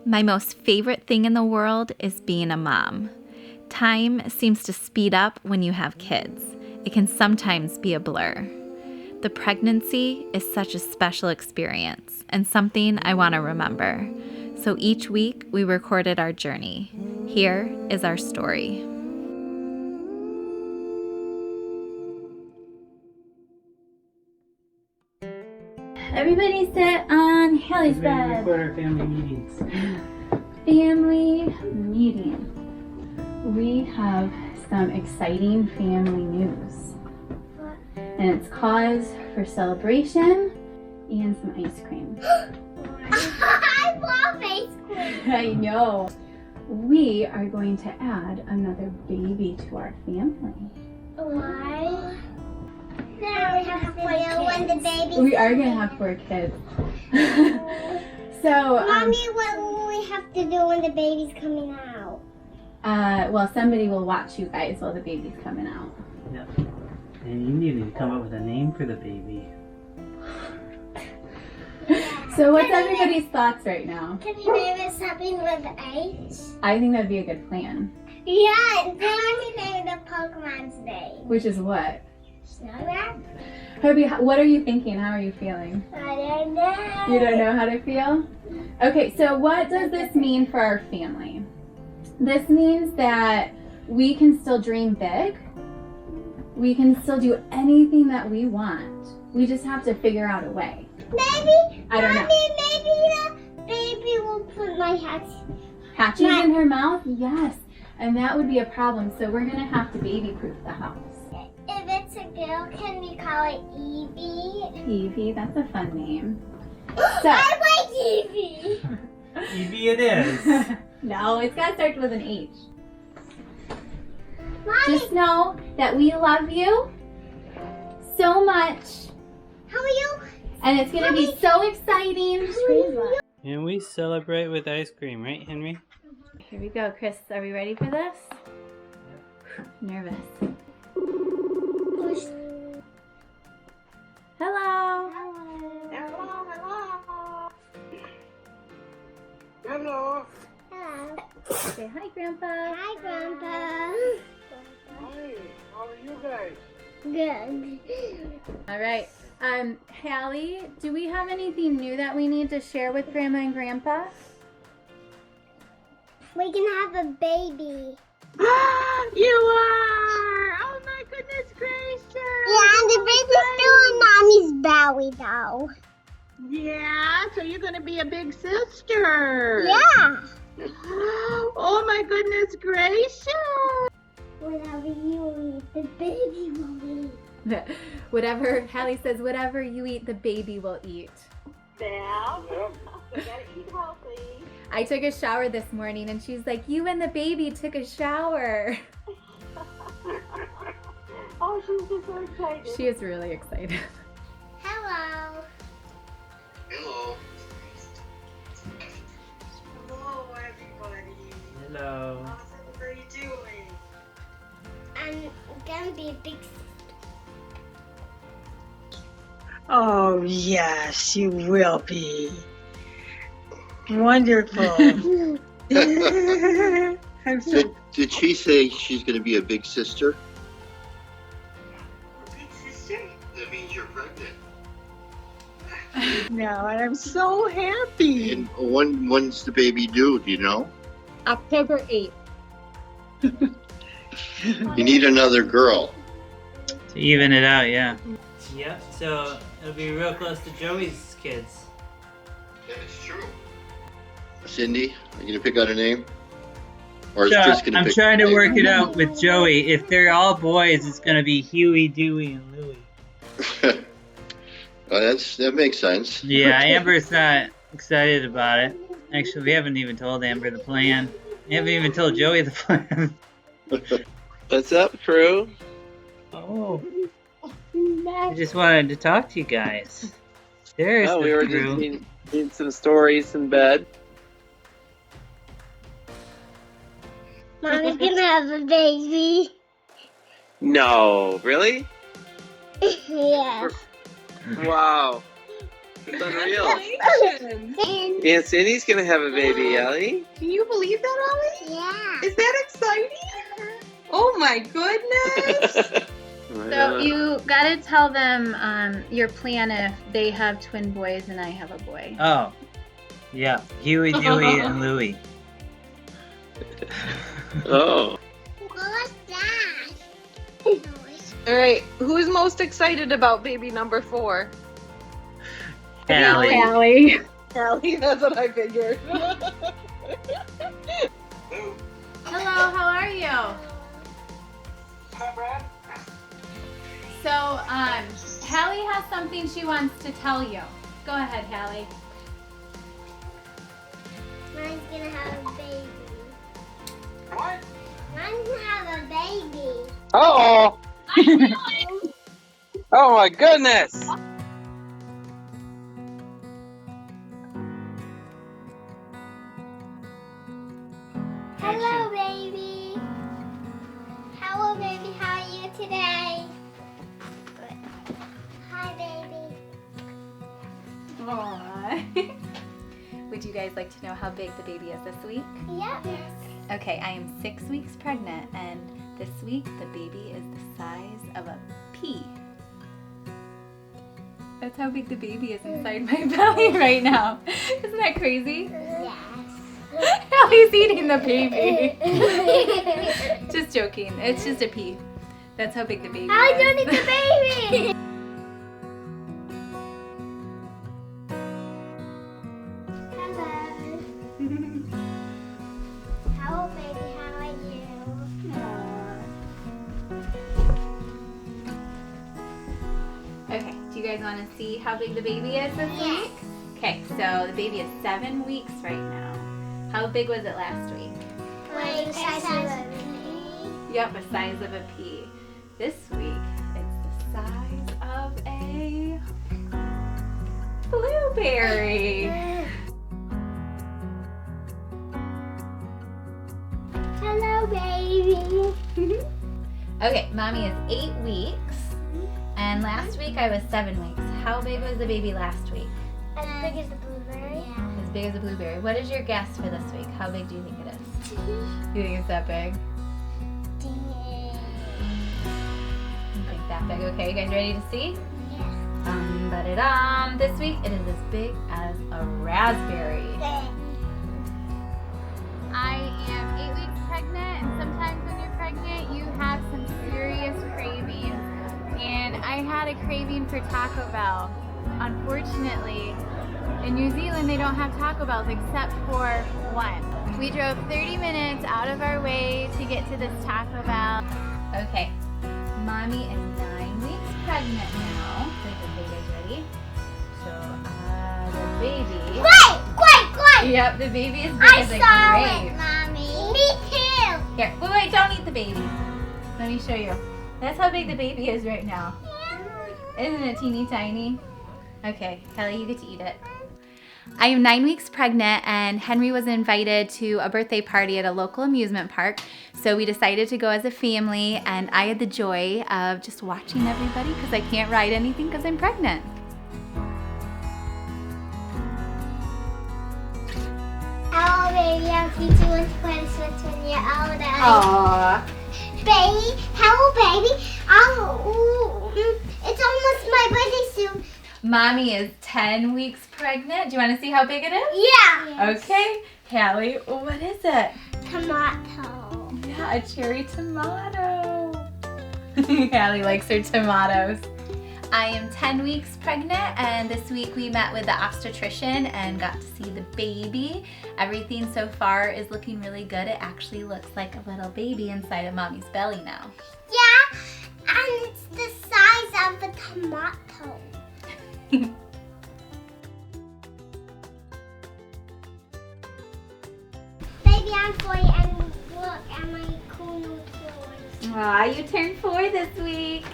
My most favorite thing in the world is being a mom. Time seems to speed up when you have kids. It can sometimes be a blur. The pregnancy is such a special experience and something I want to remember. So each week we recorded our journey. Here is our story. Everybody sit on Haley's bed. We record our family meetings. Family meeting. We have some exciting family news. And it's cause for celebration and some ice cream. I love ice cream. I know. We are going to add another baby to our family. Why? Now we have 4 when the baby. We are going to have 4 kids. So, Mommy, what will we have to do when the baby's coming out? well, somebody will watch you guys while the baby's coming out. Yep. And you need to come up with a name for the baby. So what's everybody's thoughts right now? Can you name it something with H? I think that'd be a good plan. Yeah, and then we can name the Pokemon's name. Which is what? Snowman? Herbie, what are you thinking? How are you feeling? I don't know. You don't know how to feel? Okay, so what does this mean for our family? This means that we can still dream big. We can still do anything that we want. We just have to figure out a way. Maybe, I don't know. maybe the baby will put my Hatches in her mouth? Yes. And that would be a problem, so we're gonna have to baby-proof the house. If it's a girl, can we call it Evie? Evie, that's a fun name. So, I like Evie. Evie it is. no, it's gotta start with an H. Mommy, Just know that we love you so much, how are you? and it's gonna be so exciting. And we celebrate with ice cream, right, Henry? Here we go, Chris. Are we ready for this? Nervous. Hello. Hello. Say hi, Grandpa. Hi, Grandpa. Hi, how are you guys? Good. All right. Hallie, do we have anything new that we need to share with Grandma and Grandpa? We can have a baby. You are! Oh my goodness gracious! Yeah, and the baby's still in Mommy's belly, though. Yeah, so you're gonna be a big sister. Yeah. Oh my goodness gracious! Whatever you eat, the baby will eat. Whatever, Hallie says, whatever you eat, the baby will eat. Now, you gotta eat healthy. I took a shower this morning and she's like, you and the baby took a shower. Oh, she's just so excited. She is really excited. Hello. Hello. Hello, everybody. Hello. How's everybody doing? I'm gonna be a big Oh, yes, you will be. Wonderful. I'm so Did she say she's going to be a big sister? big sister. That means you're pregnant. No, and I'm so happy. And when's the baby due? Do you know? October 8th. You need another girl. To even it out, yeah. Yep, so it'll be real close to Joey's kids. That's true. Cindy, are you going to pick out a name? Or is So, Chris going to I'm pick? trying to work it out with Joey. If they're all boys, it's gonna be Huey, Dewey, and Louie. Well, that makes sense. Yeah, Amber's not excited about it. Actually, we haven't even told Amber the plan. We haven't even told Joey the plan. What's up, crew? Oh. I just wanted to talk to you guys. There's Oh, the we were crew. just reading some stories in bed. Mommy's gonna have a baby. No, really? Yeah. Wow. It's unreal. Aunt Cindy's gonna have a baby, Ellie. Can you believe that, Ollie? Yeah. Is that exciting? Oh my goodness. So you gotta tell them your plan if they have twin boys and I have a boy. Oh, yeah. Huey, Dewey, and Louie. Oh. What's that? All right, who's most excited about baby number 4? Allie. Allie, that's what I figured. Hello, how are you? So, Hallie has something she wants to tell you. Go ahead, Hallie. Mine's gonna have a baby. What? Mine's gonna have a baby. Oh. Oh my goodness. Hello, baby. Hello, baby. How are you today? Good. Hi, baby. Aww. Would you guys like to know how big the baby is this week? Yes. Okay, I am 6 weeks pregnant, and this week the baby is the size of a pea. That's how big the baby is inside my belly right now. Isn't that crazy? Yes. Hallie's eating the baby. Just joking. It's just a pea. That's how big the baby I is. don't eat the baby. Hello. Hello, baby. How are you? Okay, do you guys want to see how big the baby is this Yes. week? Okay, so the baby is 7 weeks right now. How big was it last week? Like size of a pea. Yep, the size of a pea. This week, it's the size of a blueberry. Hello, baby. Okay, mommy is 8 weeks, and last week I was 7 weeks. How big was the baby last week? As big as the blueberry. As big as a blueberry. What is your guess for this week? How big do you think it is? You think it's that big? You think that big? Okay, you guys ready to see? Ba-da-dum. This week it is as big as a raspberry. I am 8 weeks pregnant, and sometimes when you're pregnant, you have some serious cravings. And I had a craving for Taco Bell. Unfortunately, in New Zealand, they don't have Taco Bells except for one. We drove 30 minutes out of our way to get to this Taco Bell. Okay, mommy is 9 weeks pregnant now. So the baby's ready. So, the baby. Quick! Yep, the baby is big I as a saw grape. it, Mommy. Me too. Here, wait, don't eat the baby. Let me show you. That's how big the baby is right now. Isn't it teeny tiny? Okay, Kelly, you get to eat it. I am 9 weeks pregnant, and Henry was invited to a birthday party at a local amusement park. So we decided to go as a family, and I had the joy of just watching everybody because I can't ride anything because I'm pregnant. Hello, baby. I'll teach you when to play the Switch when you're older. Aww. Baby, hello, baby. It's almost my birthday soon. Mommy is 10 weeks pregnant. Do you want to see how big it is? Yeah. Okay. Hallie, what is it? Tomato. Yeah, a cherry tomato. Hallie likes her tomatoes. I am 10 weeks pregnant, and this week we met with the obstetrician and got to see the baby. Everything so far is looking really good. It actually looks like a little baby inside of mommy's belly now. Yeah, and it's the size of a tomato. Baby, I'm 40 and look at my cool new toys. Aw, you turned 4 this week.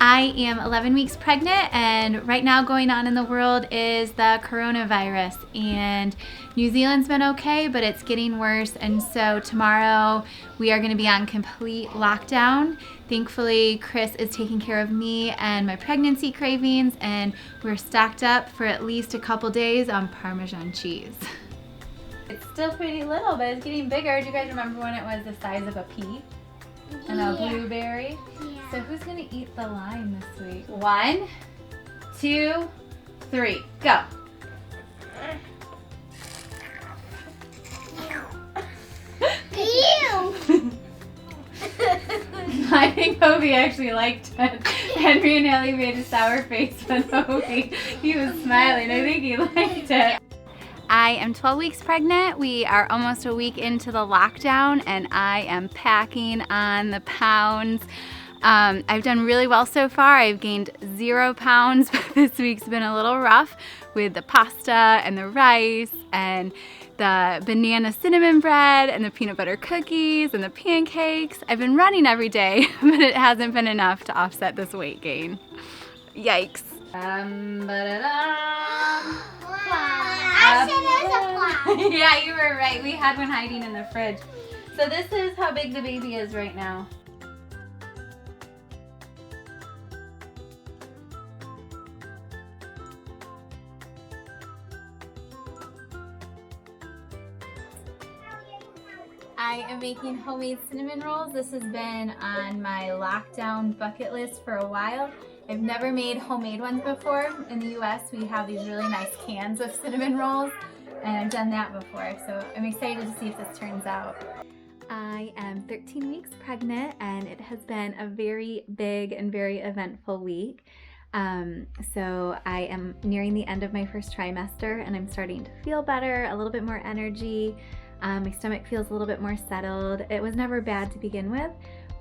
I am 11 weeks pregnant, and right now going on in the world is the coronavirus, and New Zealand's been okay, but it's getting worse, and so tomorrow we are going to be on complete lockdown. Thankfully, Chris is taking care of me and my pregnancy cravings, and we're stocked up for at least a couple days on Parmesan cheese. It's still pretty little, but it's getting bigger. Do you guys remember when it was the size of a pea? And a blueberry? Yeah. So who's gonna eat the lime this week? 1, 2, 3, go. Ew! I think Hobie actually liked it. Henry and Ellie made a sour face on Hobie. He was smiling. I think he liked it. I am 12 weeks pregnant. We are almost a week into the lockdown, and I am packing on the pounds. I've done really well so far. I've gained 0 pounds, but this week's been a little rough with the pasta and the rice and the banana cinnamon bread and the peanut butter cookies and the pancakes. I've been running every day, but it hasn't been enough to offset this weight gain. Yikes. I said there's a fly. Yeah, you were right. We had one hiding in the fridge. So this is how big the baby is right now. I am making homemade cinnamon rolls. This has been on my lockdown bucket list for a while. I've never made homemade ones before. In the US, we have these really nice cans of cinnamon rolls, and I've done that before, so I'm excited to see if this turns out. I am 13 weeks pregnant, and it has been a very big and very eventful week. So I am nearing the end of my first trimester, and I'm starting to feel better, a little bit more energy. My stomach feels a little bit more settled. It was never bad to begin with,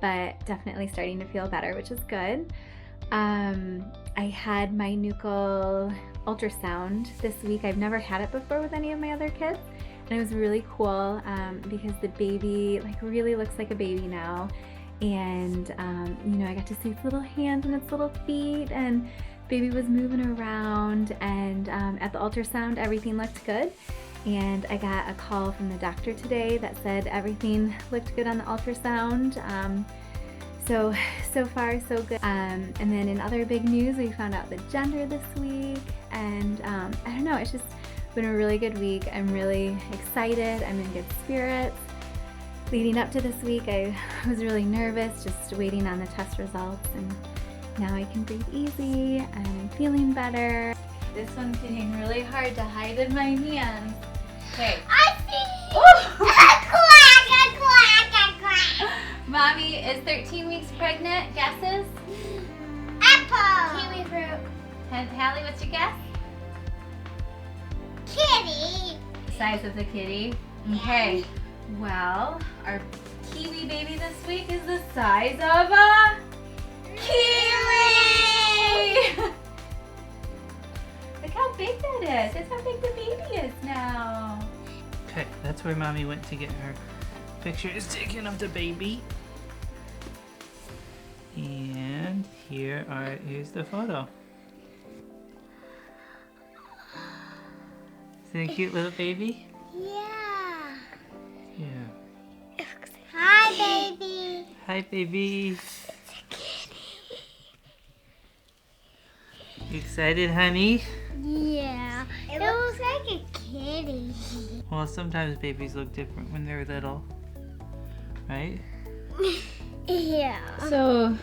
but definitely starting to feel better, which is good. I had my Nuchal Ultrasound this week. I've never had it before with any of my other kids, and it was really cool because the baby really looks like a baby now, and you know, I got to see its little hands and its little feet, and baby was moving around, and at the ultrasound everything looked good. And I got a call from the doctor today that said everything looked good on the ultrasound. So far so good. And then in other big news, we found out the gender this week, and I don't know, it's just been a really good week. I'm really excited. I'm in good spirits. Leading up to this week, I was really nervous, just waiting on the test results, and now I can breathe easy and I'm feeling better. This one's getting really hard to hide in my hands. Okay. I see! A quack! Mommy is 13 weeks pregnant. Guesses? Apple! Kiwi fruit. Hallie, what's your guess? Kitty! Size of the kitty. Okay. Well, our kiwi baby this week is the size of a kiwi! Look how big that is. That's how big the baby is now. Okay, that's where Mommy went to get her pictures taken of the baby. And here's the photo. Isn't it a cute little baby? Yeah. Yeah. Hi, baby. Hi, baby. You excited, honey? Yeah. It looks like a kitty. Well, sometimes babies look different when they're little, right? Yeah. So,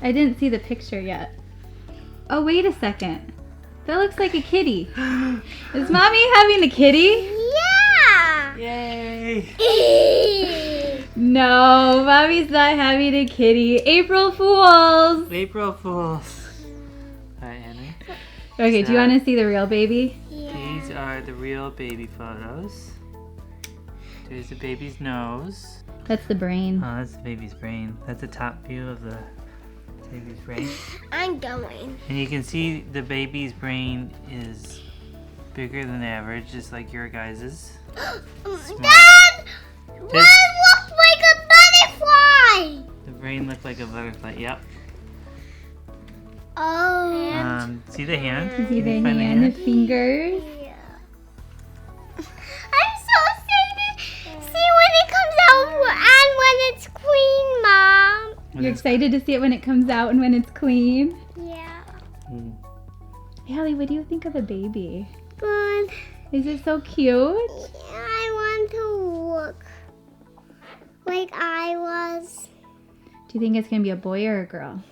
I didn't see the picture yet. Oh, wait a second. That looks like a kitty. Is Mommy having a kitty? Yeah. Yay! No, Mommy's not having a kitty. April Fools! April Fools. Alright, Henry. Okay, do you want to see the real baby? These are the real baby photos. There's the baby's nose. That's the brain. Oh, that's the baby's brain. That's a top view of the baby's brain. I'm going. And you can see the baby's brain is bigger than average, just like your guys's. Dad! Mine looks like a butterfly! The brain looked like a butterfly, yep. Oh. See the hand? See the Can you find hand, the fingers. Yeah. I'm so excited. See when it comes out and when it's clean, Mom. You're excited to see it when it comes out and when it's clean? Yeah. Hallie, what do you think of the baby? Good. Is it so cute? I want to look like I was. Do you think it's going to be a boy or a girl?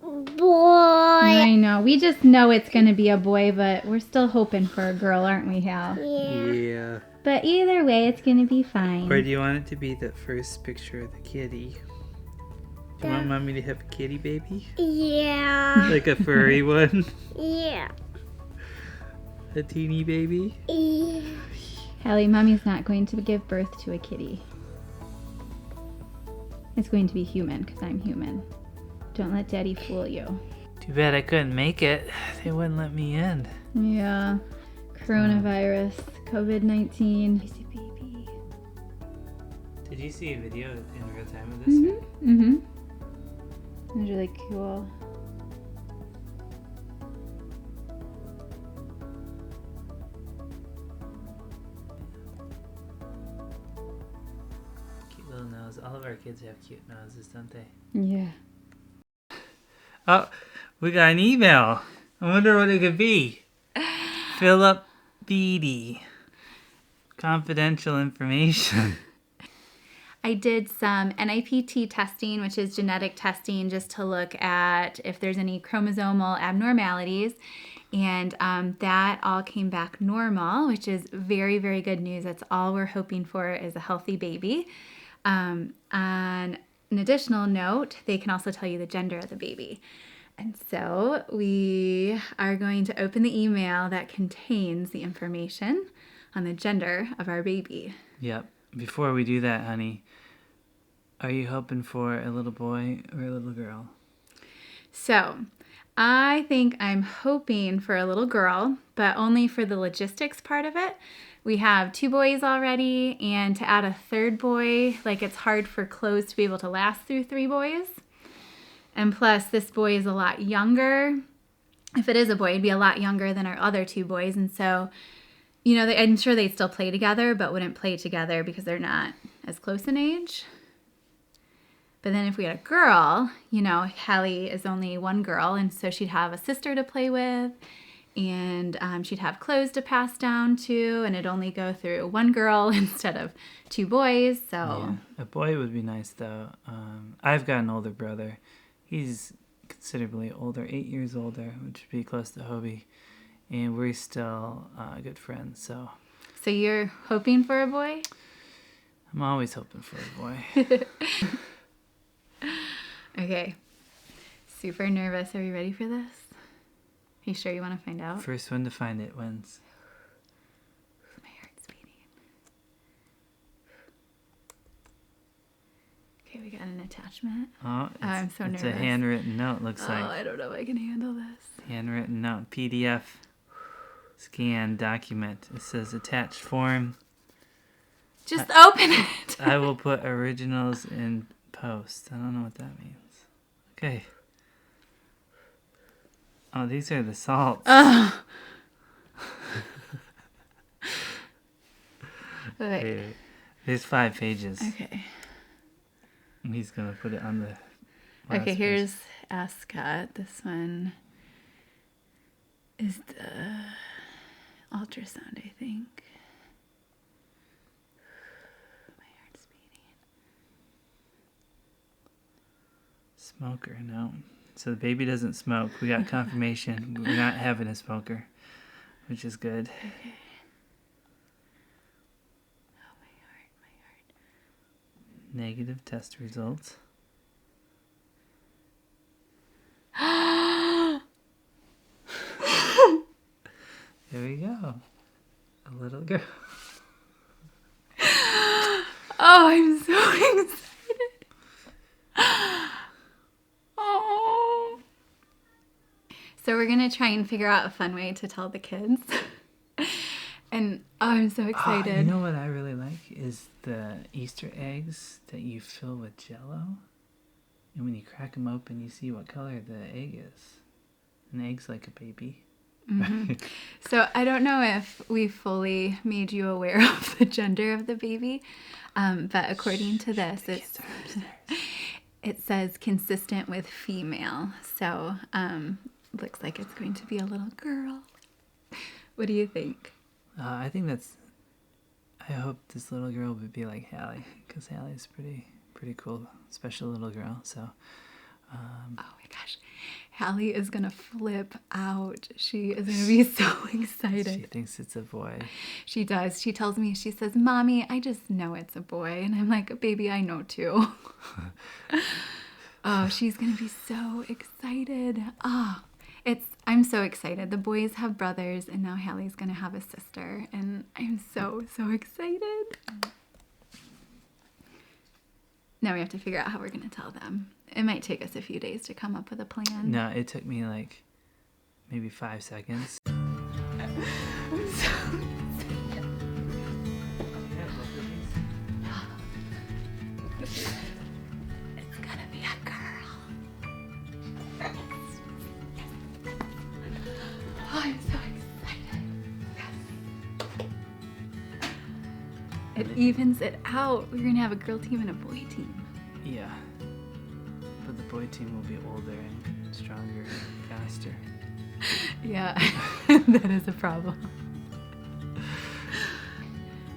Boy. I know. We just know it's going to be a boy, but we're still hoping for a girl, aren't we, Hal? Yeah. Yeah. But either way, it's going to be fine. Or do you want it to be the first picture of the kitty? Do you want mommy to have a kitty baby? Yeah. Like a furry one? Yeah. Uh, A teeny baby? Yeah. Hallie, Mommy's not going to give birth to a kitty. It's going to be human, because I'm human. Don't let Daddy fool you. Too bad I couldn't make it. They wouldn't let me in. Yeah. Coronavirus, COVID-19. Easy baby. Did you see a video in real time of this? Mm-hmm. It was really cool. Cute little nose. All of our kids have cute noses, don't they? Yeah. Oh, we got an email. I wonder what it could be. Philip Beatty. Confidential information. I did some NIPT testing, which is genetic testing, just to look at if there's any chromosomal abnormalities. And that all came back normal, which is very, very good news. That's all we're hoping for is a healthy baby. On an additional note, they can also tell you the gender of the baby. And so we are going to open the email that contains the information on the gender of our baby. Yep. Before we do that, honey, are you hoping for a little boy or a little girl? So I think I'm hoping for a little girl, but only for the logistics part of it. We have 2 boys already, and to add a 3rd boy, like it's hard for clothes to be able to last through 3 boys. And plus, this boy is a lot younger. If it is a boy, it'd be a lot younger than our other 2 boys. And so, you know, I'm sure they'd still play together, but wouldn't play together because they're not as close in age. But then if we had a girl, you know, Hallie is only one girl, and so she'd have a sister to play with, and she'd have clothes to pass down to, and it'd only go through one girl instead of 2 boys. So Yeah. A boy would be nice, though. I've got an older brother. He's considerably older, 8 years older, which would be close to Hobie. And we're still good friends, so So you're hoping for a boy? I'm always hoping for a boy. Okay. Super nervous. Are you ready for this? Are you sure you want to find out? First one to find it wins. My heart's beating. Okay, we got an attachment. Oh, I'm so it's nervous. a handwritten note, looks Oh, like. I don't know if I can handle this. Handwritten note, PDF, scan, document. It says attached form. Just open it. I will put originals in post. I don't know what that means. Okay. Oh, these are the salts. Oh. Wait. Okay. There's 5 pages. Okay. And he's going to put it on the last Okay, page. here's Ascot. This one is the ultrasound, I think. My heart's beating. Smoker, no. So the baby doesn't smoke. We got confirmation. We're not having a smoker, which is good. Okay. Oh, my heart. Negative test results. There we go. A little girl. Oh, I'm so excited. Oh. So we're going to try and figure out a fun way to tell the kids. And oh, I'm so excited. You know what I really like is the Easter eggs that you fill with Jell-O. And when you crack them open, you see what color the egg is. An egg's like a baby. So I don't know if we fully made you aware of the gender of the baby, but according to this, it says consistent with female. So looks like it's going to be a little girl. What do you think? I hope this little girl would be like Hallie, because Hallie's pretty cool, special little girl. So. Oh my gosh, Hallie is gonna flip out. She is gonna be so excited. She thinks it's a boy. She does. She tells me, she says, "Mommy, I just know it's a boy." And I'm like, "Baby, I know too." Oh, she's gonna be so excited. I'm so excited. The boys have brothers, and now Hallie's gonna have a sister, and I'm so excited. Now we have to figure out how we're gonna tell them. It might take us a few days to come up with a plan. No, it took me like maybe 5 seconds. It's gonna be a girl. Oh, I'm so excited. It evens it out. We're gonna have a girl team and a boy team. Yeah. But the boy team will be older and stronger and faster. Yeah, that is a problem.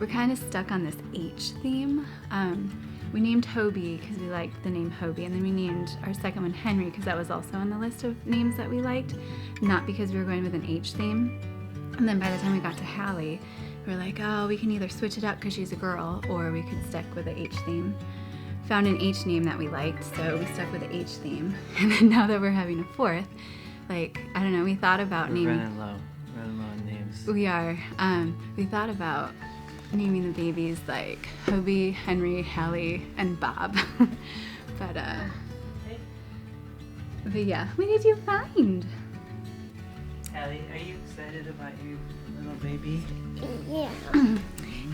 We're kind of stuck on this H theme. We named Hobie because we liked the name Hobie, and then we named our second one Henry because that was also on the list of names that we liked, not because we were going with an H theme. And then by the time we got to Hallie, we were like, oh, we can either switch it up because she's a girl, or we could stick with the H theme. Found an H name that we liked, so we stuck with the H theme. And then now that we're having a fourth, like, I don't know, we thought about We're naming... running low on names. We are. We thought about naming the babies like Hobie, Henry, Hallie, and Bob. but yeah, what did you find? Hallie, are you excited about your little baby? Yeah.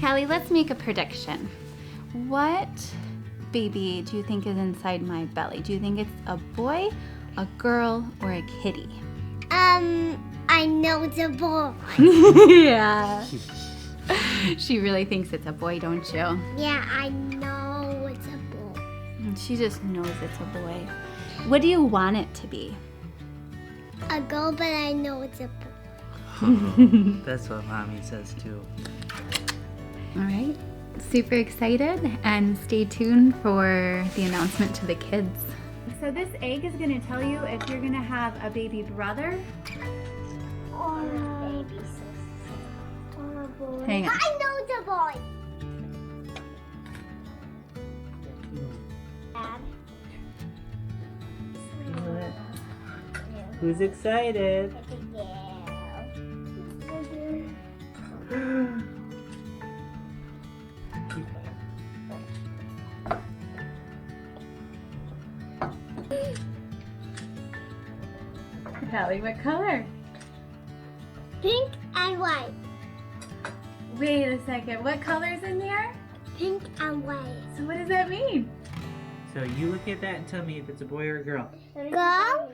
Hallie, let's make a prediction. What baby do you think is inside my belly? Do you think it's a boy, a girl, or a kitty? I know the boy. Yeah. She really thinks it's a boy, don't you? Yeah, I know it's a boy. She just knows it's a boy. What do you want it to be? A girl, but I know it's a boy. That's what Mommy says too. All right. Super excited, and stay tuned for the announcement to the kids. So this egg is going to tell you if you're going to have a baby brother. Or a baby sister. Or a boy. Hang on. I know the boy. Dad. Who's excited? Hallie, what color? Pink and white. Wait a second. What color's in there? Pink and white. So what does that mean? So you look at that and tell me if it's a boy or a girl. Girl?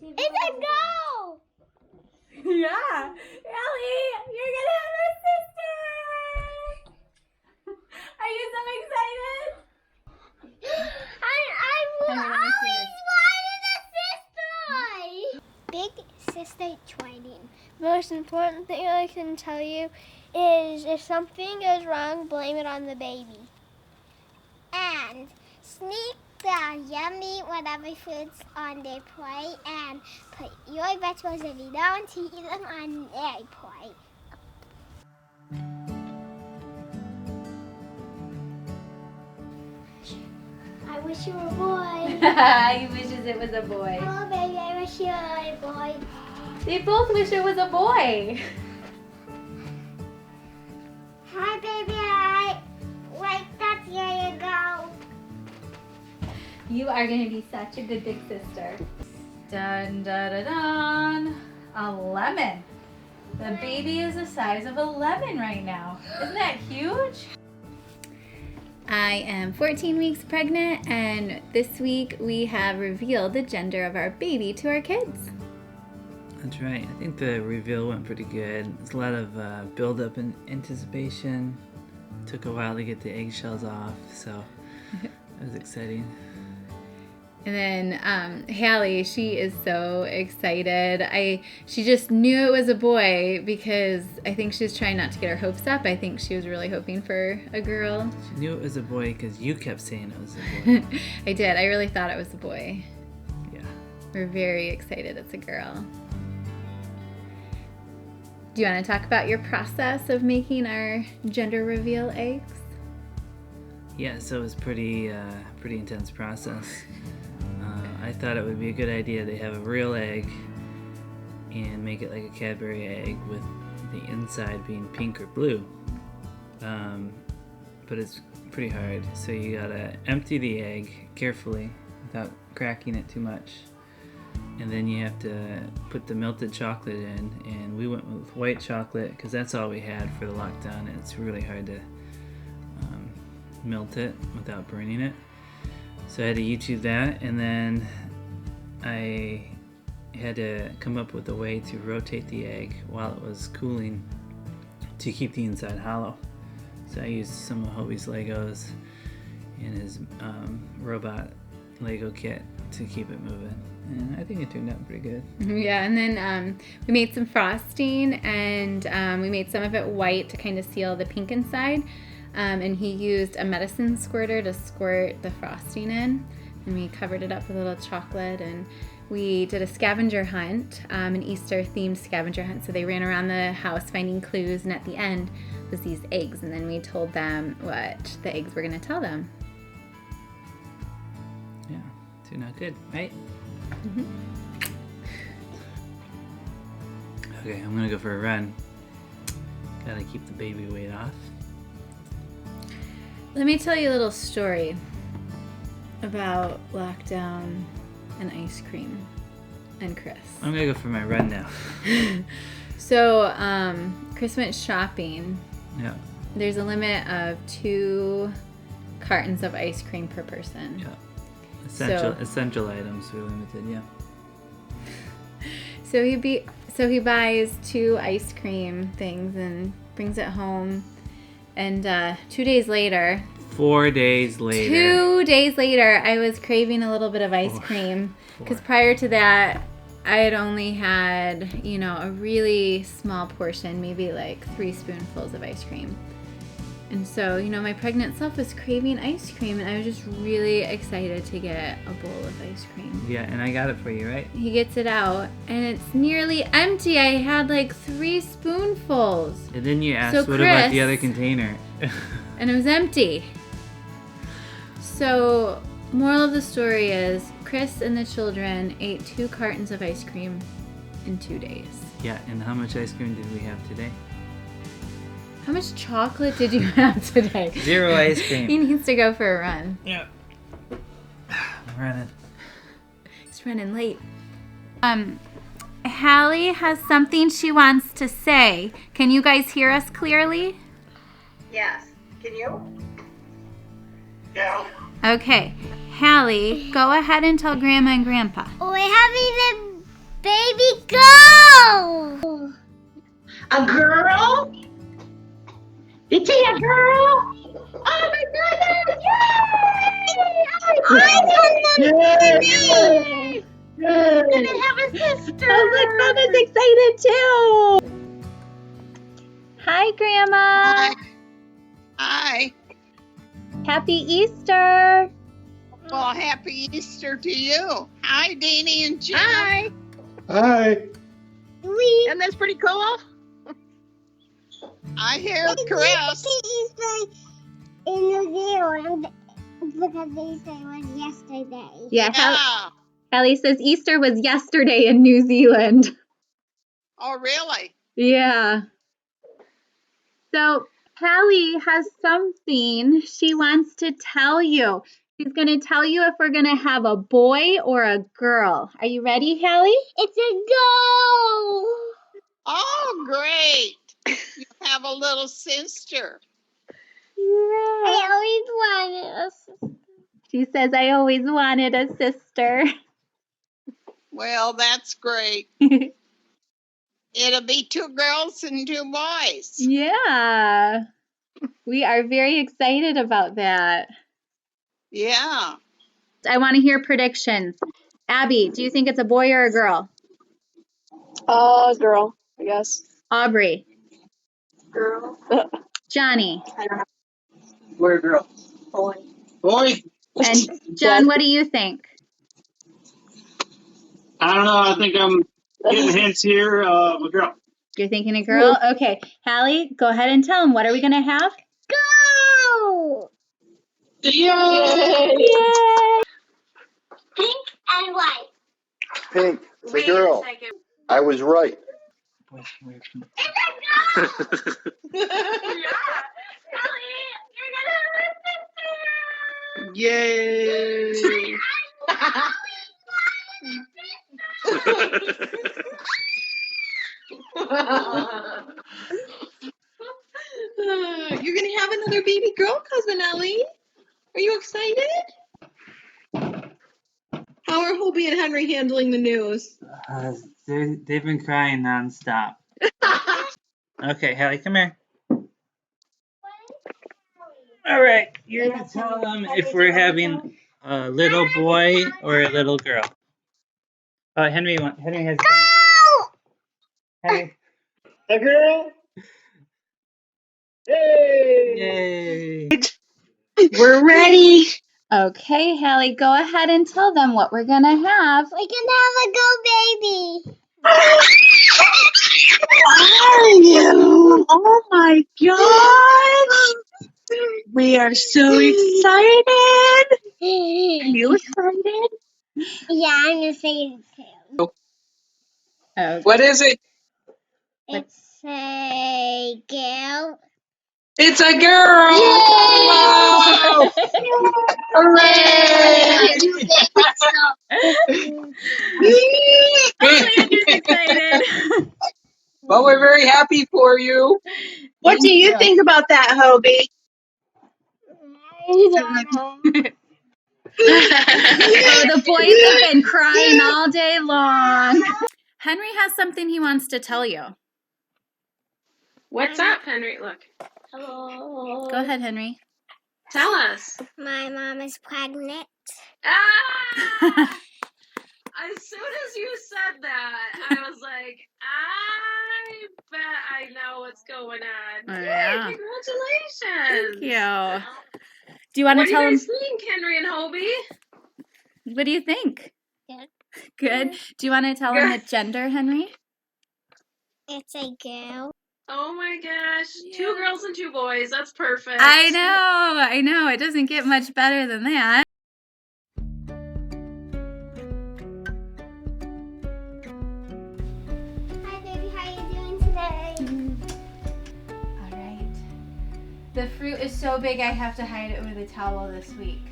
It's a girl! Yeah. Hallie, you're going to have a sister! Are you so excited? I've always wanted a sister! Big sister training. Most important thing I can tell you is if something goes wrong, blame it on the baby. And sneak the yummy whatever foods on their plate and put your vegetables if you don't eat them on their plate. I wish you were a boy. He wishes it was a boy. Oh, baby, I wish you were a boy. They both wish it was a boy. Hi, baby. Hi. Wait, that's here you go. You are going to be such a good big sister. Dun, dun, dun, dun. A lemon. The baby is the size of a lemon right now. Isn't that huge? I am 14 weeks pregnant, and this week we have revealed the gender of our baby to our kids. That's right. I think the reveal went pretty good. There's a lot of build-up and anticipation. It took a while to get the eggshells off, so that was exciting. And then Hallie, she is so excited. She just knew it was a boy because I think she was trying not to get her hopes up. I think she was really hoping for a girl. She knew it was a boy because you kept saying it was a boy. I did. I really thought it was a boy. Yeah. We're very excited it's a girl. Do you want to talk about your process of making our gender reveal eggs? Yeah, so it was pretty intense process. I thought it would be a good idea to have a real egg and make it like a Cadbury egg with the inside being pink or blue. But it's pretty hard, so you gotta empty the egg carefully without cracking it too much. And then you have to put the melted chocolate in, and we went with white chocolate because that's all we had for the lockdown, and it's really hard to melt it without burning it. So I had to YouTube that, and then I had to come up with a way to rotate the egg while it was cooling to keep the inside hollow. So I used some of Hobie's Legos and his robot Lego kit to keep it moving. And I think it turned out pretty good. Yeah, and then we made some frosting, and we made some of it white to kind of seal the pink inside. And he used a medicine squirter to squirt the frosting in. And we covered it up with a little chocolate. And we did a scavenger hunt, an Easter-themed scavenger hunt. So they ran around the house finding clues, and at the end was these eggs. And then we told them what the eggs were going to tell them. Yeah, turned out good, right? Mm-hmm. Okay, I'm gonna go for a run. Gotta keep the baby weight off. Let me tell you a little story about lockdown and ice cream and Chris. I'm gonna go for my run now. So, Chris went shopping. Yeah. There's a limit of 2 cartons of ice cream per person. Yeah. So- Essential items were limited, yeah. So he buys 2 ice cream things and brings it home. And 2 days later, 4 days later. 2 days later, I was craving a little bit of ice cream. Because prior to that, I had only had, a really small portion, maybe like 3 spoonfuls of ice cream. And so, my pregnant self was craving ice cream, and I was just really excited to get a bowl of ice cream. Yeah, and I got it for you, right? He gets it out, and it's nearly empty. I had like 3 spoonfuls, And then you asked, So what about the Chris- other container? and it was empty. So, moral of the story is, Chris and the children ate 2 cartons of ice cream in 2 days. Yeah, and how much ice cream did we have today? How much chocolate did you have today? 0 ice He cream. needs to go for a run. Yeah. I'm running. He's running late. Hallie has something she wants to say. Can you guys hear us clearly? Yes. Can you? Yeah. Okay. Hallie, go ahead and tell Grandma and Grandpa. We're having the baby girl. A girl? It's a girl? Oh my goodness! Yay! I'm gonna have a sister. Oh, look, Mama's excited too. Hi, Grandma. Hi. Happy Easter. Well, happy Easter to you. Hi, Deanie and Jim. Hi. Hi. And that's pretty cool. I hear Chris. Easter in New Zealand because Easter was yesterday. Yeah, Yeah. Hallie says Easter was yesterday in New Zealand. Oh, really? Yeah. So, Hallie has something she wants to tell you. She's going to tell you if we're going to have a boy or a girl. Are you ready, Hallie? It's a girl. Oh, great. You have a little sister. I always wanted a sister. She says, I always wanted a sister. Well, that's great. It'll be 2 girls and 2 boys. Yeah. We are very excited about that. Yeah. I want to hear predictions. Abby, do you think it's a boy or a girl? Girl, I guess. Aubrey. Girl. Johnny. Boy or girl? Boy. Boy? And John, what do you think? I don't know. I think I'm getting hints here. A girl. You're thinking a girl? Okay. Hallie, go ahead and tell them. What are we going to have? Go! Yay! Yay! Pink and white. Pink. It's a girl. I was right. Boys can wear pink. It's a girl! Yeah. Ellie, you're gonna have a sister! Yay! You're gonna have another baby girl, cousin Ellie. Are you excited? How are Hobie and Henry handling the news? They've been crying nonstop. Okay, Hallie, come here. All right, you're gonna tell them if we're having a little boy or a little girl. Henry has. Henry. A girl. Yay! Yay! We're ready. Okay, Hallie, go ahead and tell them what we're going to have. We can have a girl baby. Are you? Oh my gosh. We are so excited. Are you excited? Yeah, I'm excited too. Okay. What is it? It's a girl. It's a girl. Wow. Hooray. Amanda's excited. Well, we're very happy for you. What do you think about that, Hobie? I don't know. Oh, the boys have been crying all day long. Henry has something he wants to tell you. What's up, Henry? Look. Hello. Go ahead, Henry. Tell us. My mom is pregnant. Ah! As soon as you said that, I was like, I bet I know what's going on. Oh, Yay, yeah. congratulations. Thank you. Do you want What to do tell you them? guys think, Henry and Hobie? What do you think? Good. Good. Do you want to tell them the gender, Henry? It's a girl. Oh my gosh. 2 girls and 2 boys. That's perfect. I know. It doesn't get much better than that. Hi, baby. How you doing today? All right. The fruit is so big I have to hide it with a towel this week.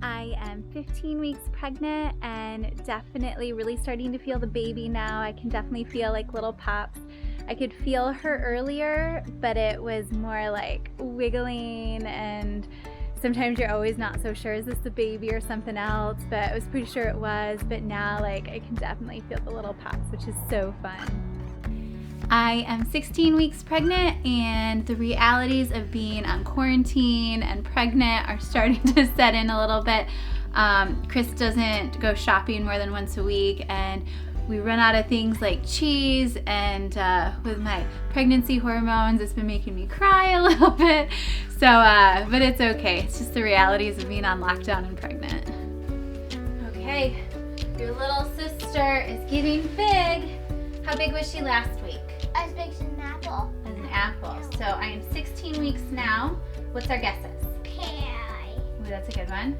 I am 15 weeks pregnant and definitely really starting to feel the baby now. I can definitely feel like little pops. I could feel her earlier, but it was more like wiggling, and sometimes you're always not so sure, is this the baby or something else? But I was pretty sure it was, but now like I can definitely feel the little pops, which is so fun. I am 16 weeks pregnant, and the realities of being on quarantine and pregnant are starting to set in a little bit. Chris doesn't go shopping more than once a week, and we run out of things like cheese, and with my pregnancy hormones, it's been making me cry a little bit. So, but it's okay. It's just the realities of being on lockdown and pregnant. Okay, your little sister is getting big. How big was she last week? As big as an apple. As an apple. So I am 16 weeks now. What's our guesses? Pie. Ooh, that's a good one.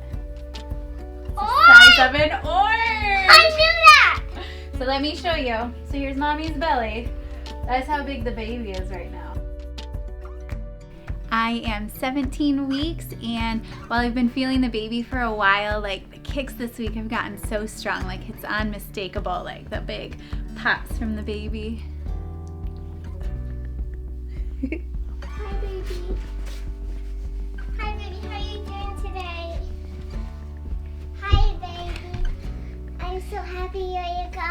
It's the Oh! size of an orange. I knew that! So let me show you. So here's mommy's belly. That's how big the baby is right now. I am 17 weeks, and while I've been feeling the baby for a while, like the kicks this week have gotten so strong, like it's unmistakable, like the big pops from the baby. Hi, baby. Happy you go.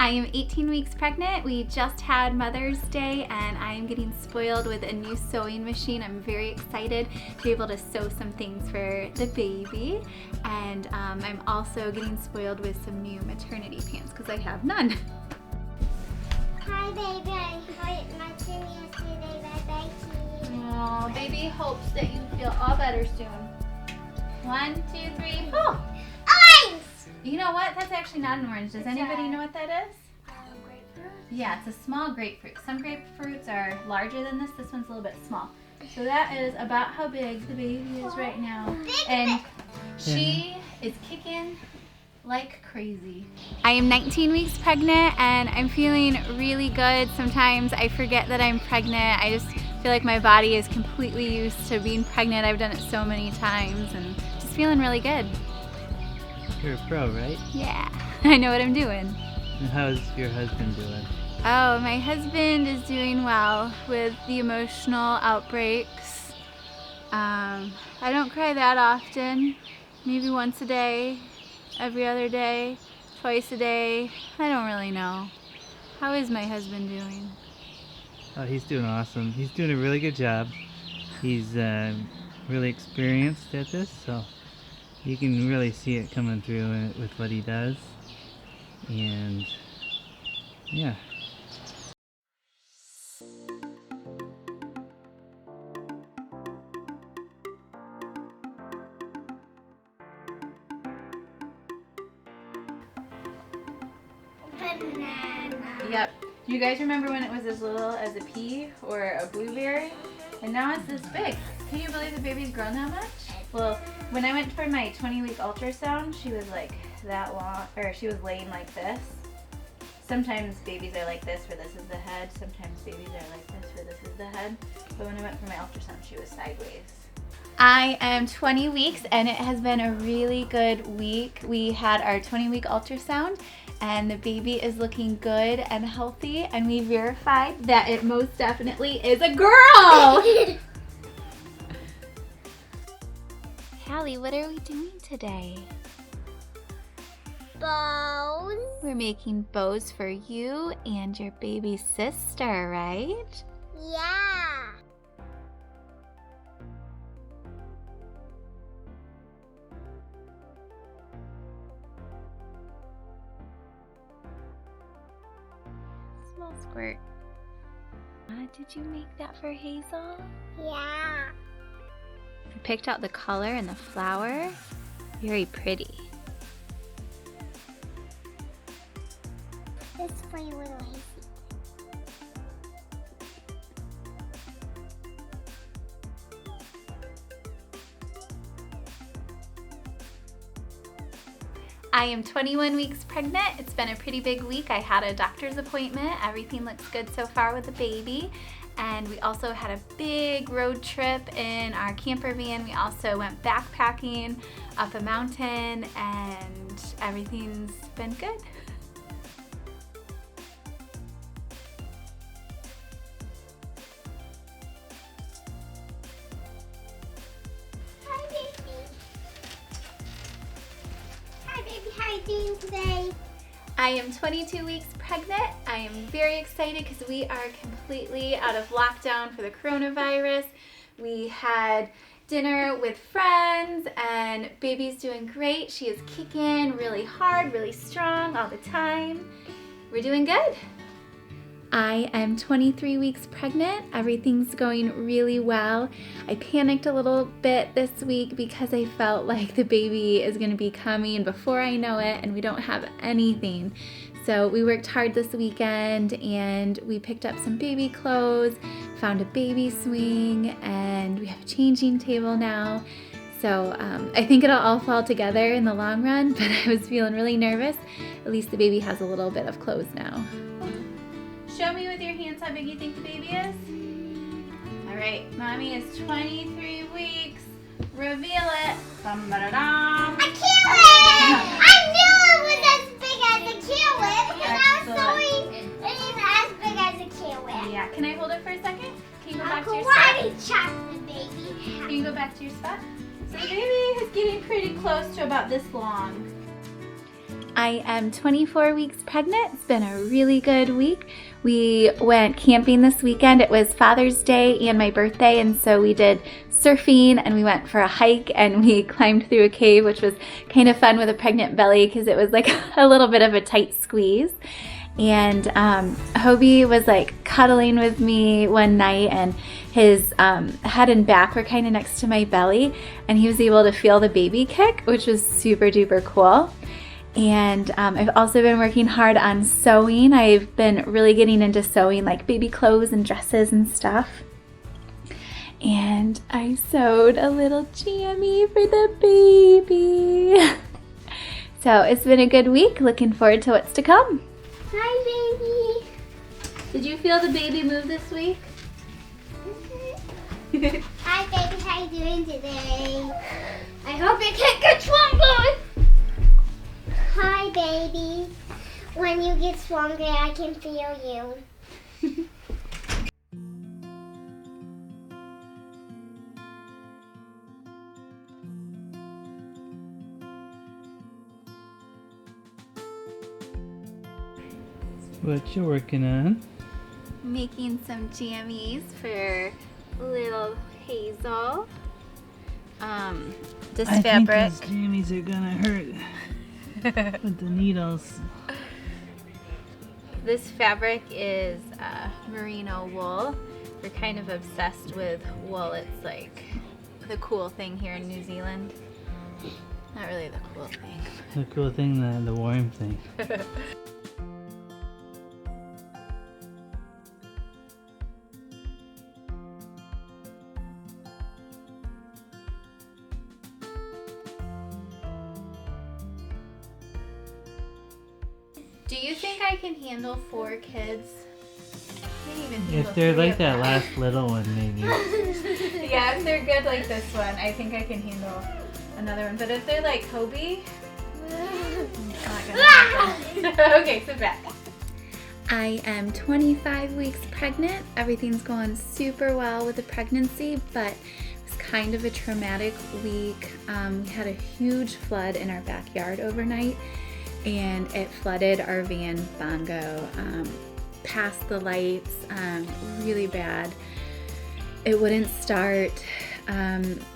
I am 18 weeks pregnant. We just had Mother's Day and I am getting spoiled with a new sewing machine. I'm very excited to be able to sew some things for the baby. And I'm also getting spoiled with some new maternity pants because I have none. Hi, baby. I hurt my chin yesterday. Bye-bye, Kitty. Oh, baby hopes that you feel all better soon. 1, 2, 3, pull. Orange! You know what? That's actually not an orange. Does anybody know what that is? Grapefruit. Yeah, it's a small grapefruit. Some grapefruits are larger than this. This one's a little bit small. So that is about how big the baby is right now. And she is kicking like crazy. I am 19 weeks pregnant and I'm feeling really good. Sometimes I forget that I'm pregnant. I just feel like my body is completely used to being pregnant. I've done it so many times and just feeling really good. You're a pro, right? Yeah, I know what I'm doing. And how's your husband doing? Oh, my husband is doing well with the emotional outbreaks. I don't cry that often. Maybe once a day, every other day, twice a day. I don't really know. How is my husband doing? Oh, he's doing awesome. He's doing a really good job. He's really experienced at this, so you can really see it coming through with what he does. And yeah. Banana. Yep. Do you guys remember when it was as little as a pea or a blueberry? And now it's this big. Can you believe the baby's grown that much? Well, when I went for my 20-week ultrasound, she was like that long, or she was laying like this. Sometimes babies are like this where this is the head. Sometimes babies are like this where this is the head. But when I went for my ultrasound, she was sideways. I am 20 weeks and it has been a really good week. We had our 20-week ultrasound and the baby is looking good and healthy and we verified that it most definitely is a girl! Hallie, what are we doing today? Bows. We're making bows for you and your baby sister, right? Yeah. Small squirt. Did you make that for Hazel? Yeah. I picked out the color and the flower. Very pretty. This is for you, little Hazy. I am 21 weeks pregnant. It's been a pretty big week. I had a doctor's appointment. Everything looks good so far with the baby. And we also had a big road trip in our camper van. We also went backpacking up a mountain and everything's been good. Hi, baby. Hi, baby. How are you doing today? I am 22 weeks pregnant. I am very excited because we are completely out of lockdown for the coronavirus. We had dinner with friends and baby's doing great. She is kicking really hard, really strong all the time. We're doing good. I am 23 weeks pregnant. Everything's going really well. I panicked a little bit this week because I felt like the baby is gonna be coming before I know it and we don't have anything. So we worked hard this weekend and we picked up some baby clothes, found a baby swing, and we have a changing table now. So I think it'll all fall together in the long run, but I was feeling really nervous. At least the baby has a little bit of clothes now. Show me with your hands how big you think the baby is. All right, mommy is 23 weeks. Reveal it. Dum-ba-da-dum. A kiwi! I knew it was as big as a kiwi because I was sewing and it's as big as a kiwi. Yeah, can I hold it for a second? Can you go back to your Karate spot? chop the baby. Can you go back to your spot? So the baby is getting pretty close to about this long. I am 24 weeks pregnant. It's been a really good week. We went camping this weekend. It was Father's Day and my birthday, and so we did surfing and we went for a hike and we climbed through a cave, which was kind of fun with a pregnant belly because it was like a little bit of a tight squeeze. And Hobie was like cuddling with me one night, and his head and back were kind of next to my belly, and he was able to feel the baby kick, which was super duper cool. And I've also been working hard on sewing. I've been really getting into sewing like baby clothes and dresses and stuff. And I sewed a little jammy for the baby. So it's been a good week. Looking forward to what's to come. Hi, baby. Did you feel the baby move this week? Hi, baby. How you doing today? I hope you can't get stronger. Hi, baby. When you get stronger, I can feel you. What you working on? Making some jammies for little Hazel. This I fabric. think those jammies are gonna hurt with the needles. This fabric is merino wool. We're kind of obsessed with wool. It's like the cool thing here in New Zealand. Not really the cool thing. The cool thing, the warm thing. Do you think I can handle 4 kids? I can't even handle If they're 3 like of that them. last little one, maybe. Yeah, if they're good like this one, I think I can handle another one. But if they're like Hobie, it's not gonna happen. Okay, sit back. I am 25 weeks pregnant. Everything's going super well with the pregnancy, but it was kind of a traumatic week. We had a huge flood in our backyard overnight, and it flooded our van Bongo past the lights, really bad. It wouldn't start.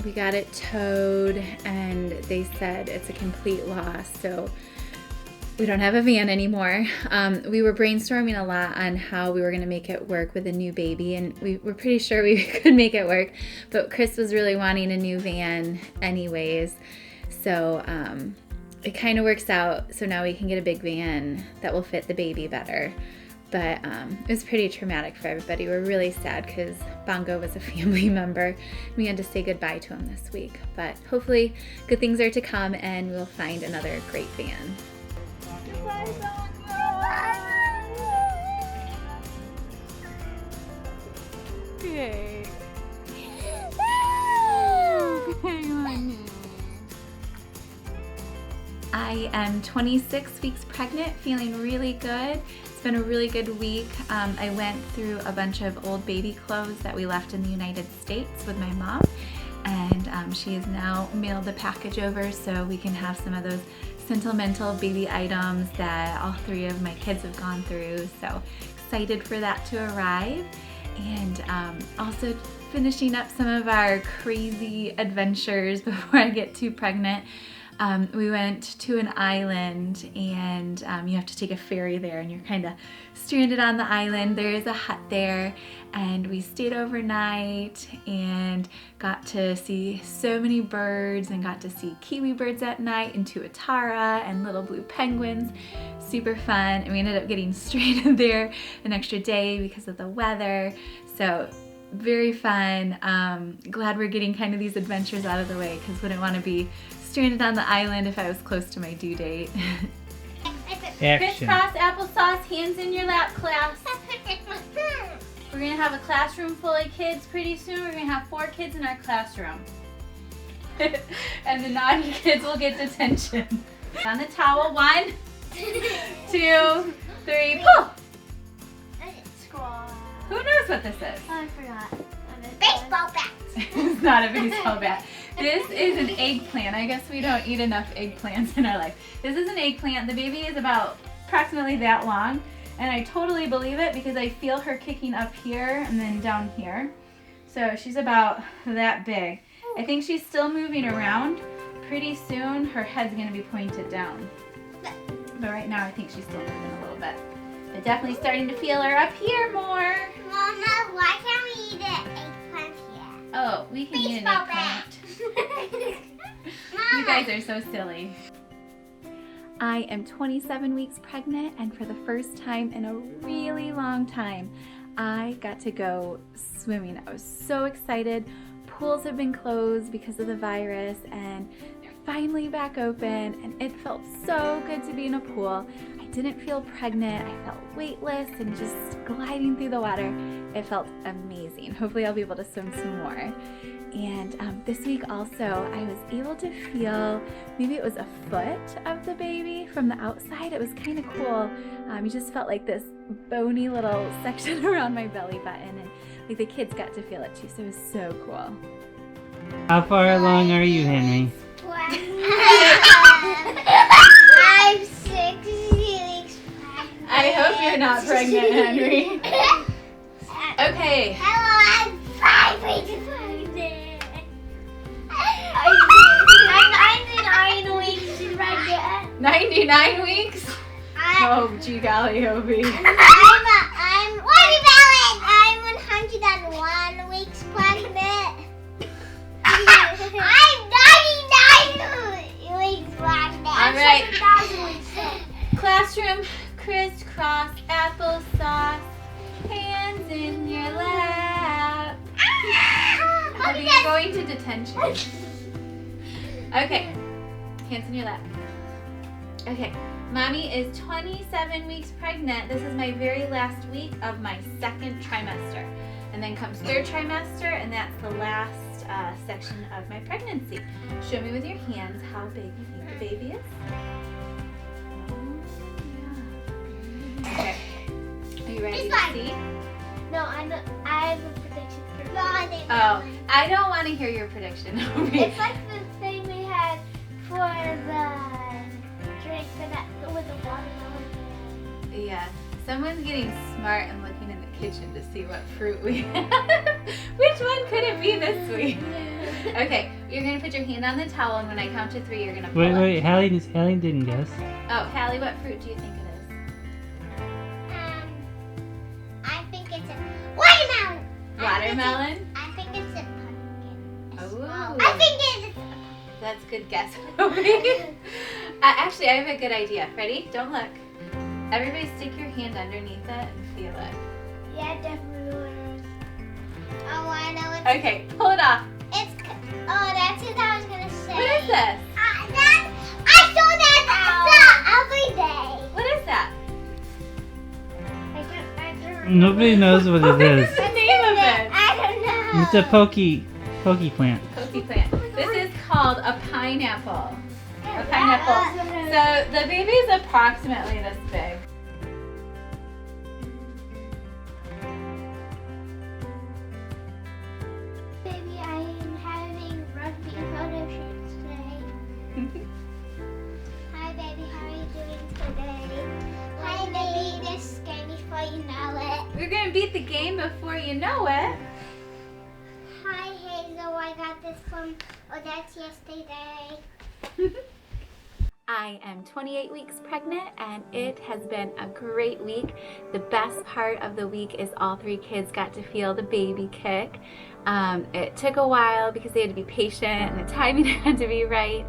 We got it towed, and they said it's a complete loss, so we don't have a van anymore. We were brainstorming a lot on how we were going to make it work with a new baby, and we were pretty sure we could make it work, but Chris was really wanting a new van anyways, so it kind of works out, so now we can get a big van that will fit the baby better. But it was pretty traumatic for everybody. We're really sad because Bongo was a family member. We had to say goodbye to him this week. But hopefully good things are to come and we'll find another great van. Okay. I am 26 weeks pregnant, feeling really good. It's been a really good week. I went through a bunch of old baby clothes that we left in the United States with my mom, and she has now mailed the package over so we can have some of those sentimental baby items that all 3 of my kids have gone through. So excited for that to arrive. And also finishing up some of our crazy adventures before I get too pregnant. We went to an island, and you have to take a ferry there, and you're kind of stranded on the island. There is a hut there, and we stayed overnight and got to see so many birds, and got to see kiwi birds at night and tuatara and little blue penguins. Super fun. And we ended up getting stranded there an extra day because of the weather. So very fun. Glad we're getting kind of these adventures out of the way, because wouldn't want to be stranded on the island if I was close to my due date. Action. Crisscross applesauce, hands in your lap, class. We're gonna have a classroom full of kids pretty soon. We're gonna have 4 kids in our classroom. And the naughty kids will get detention. On the towel, 1, 2, 3, pull! Squaw. Who knows what this is? I forgot. Baseball bat. It's not a baseball bat. This is an eggplant. I guess we don't eat enough eggplants in our life. This is an eggplant. The baby is about approximately that long, and I totally believe it because I feel her kicking up here and then down here. So she's about that big. I think she's still moving around. Pretty soon her head's going to be pointed down. But right now I think she's still moving a little bit. But definitely starting to feel her up here more. Mama, why can't we eat an eggplant here? Oh, we can eat an Baseball eggplant. Mama. You guys are so silly. I am 27 weeks pregnant, and for the first time in a really long time, I got to go swimming. I was so excited. Pools have been closed because of the virus, and they're finally back open, and it felt so good to be in a pool. I didn't feel pregnant. I felt weightless and just gliding through the water. It felt amazing. Hopefully I'll be able to swim some more. And this week also, I was able to feel, maybe it was a foot of the baby from the outside. It was kind of cool. You just felt like this bony little section around my belly button, and like the kids got to feel it too, so it was so cool. How far along are you, Henry? I'm 6 weeks pregnant. I hope you're not pregnant, Henry. Okay. Hello, I'm 5 weeks pregnant. I'm 99 weeks pregnant. 99 weeks? Oh, gee golly, Hobie. I'm 101 weeks pregnant. I'm 99 weeks pregnant. All right. 7,000 weeks. Classroom, crisscross, applesauce, hands in your lap. Hobie, you're going to detention. Okay, hands in your lap. Okay, Mommy is 27 weeks pregnant. This is my very last week of my second trimester. And then comes third trimester, and that's the last section of my pregnancy. Show me with your hands how big you think the baby is. Okay, are you ready to see? No, I have a prediction for Oh, I don't want to hear your prediction. It's like the thing we had for the drink for that with the watermelon. Yeah, someone's getting smart and looking in the kitchen to see what fruit we have. Which one could it be this week? Okay, you're going to put your hand on the towel, and when I count to 3, you're going to pull it. Wait, Hallie didn't guess. Oh, Hallie, what fruit do you think it is? I think it's a watermelon. Watermelon? I think it's a pumpkin. Oh. I think it's That's a good guess. Actually, I have a good idea. Ready? Don't look. Everybody stick your hand underneath it and feel it. yeah, definitely. Oh, I know it's. Okay, pull it off. That's what I was gonna say. What is this? I saw that every day. What is that? I don't Nobody knows what it is. What's the name of it? I don't know. It's a pokey plant. Pokey plant. This is called a pineapple. A pineapple. So the baby is approximately this big. Baby, I am having rugby photo shoots today. Hi, baby. How are you doing today? Hi, baby. This is game before you know it. We're gonna beat the game before you know it. Hi, Hazel. I got this from Odette's yesterday. I am 28 weeks pregnant, and it has been a great week. The best part of the week is all 3 kids got to feel the baby kick. It took a while because they had to be patient and the timing had to be right.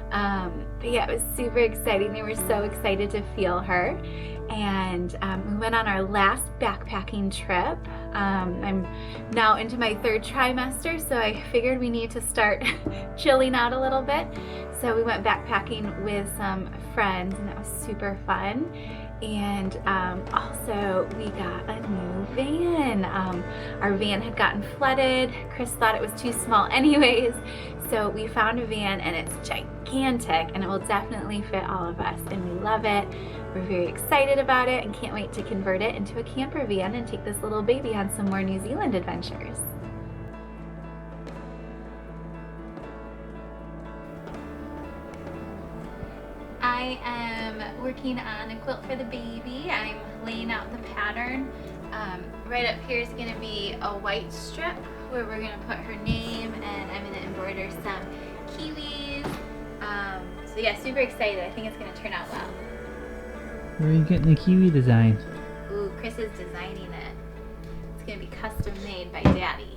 But yeah, it was super exciting. They were so excited to feel her. And we went on our last backpacking trip. I'm now into my 3rd trimester, so I figured we need to start chilling out a little bit. So we went backpacking with some friends, and that was super fun. And also we got a new van. Our van had gotten flooded. Chris thought it was too small anyways. So we found a van, and it's gigantic, and it will definitely fit all of us, and we love it. We're very excited about it and can't wait to convert it into a camper van and take this little baby on some more New Zealand adventures. I am working on a quilt for the baby. I'm laying out the pattern. Right up here is going to be a white strip where we're going to put her name, and I'm going to embroider some kiwis. So yeah, super excited. I think it's going to turn out well. Where are you getting the kiwi design? Ooh, Chris is designing it. It's going to be custom made by Daddy.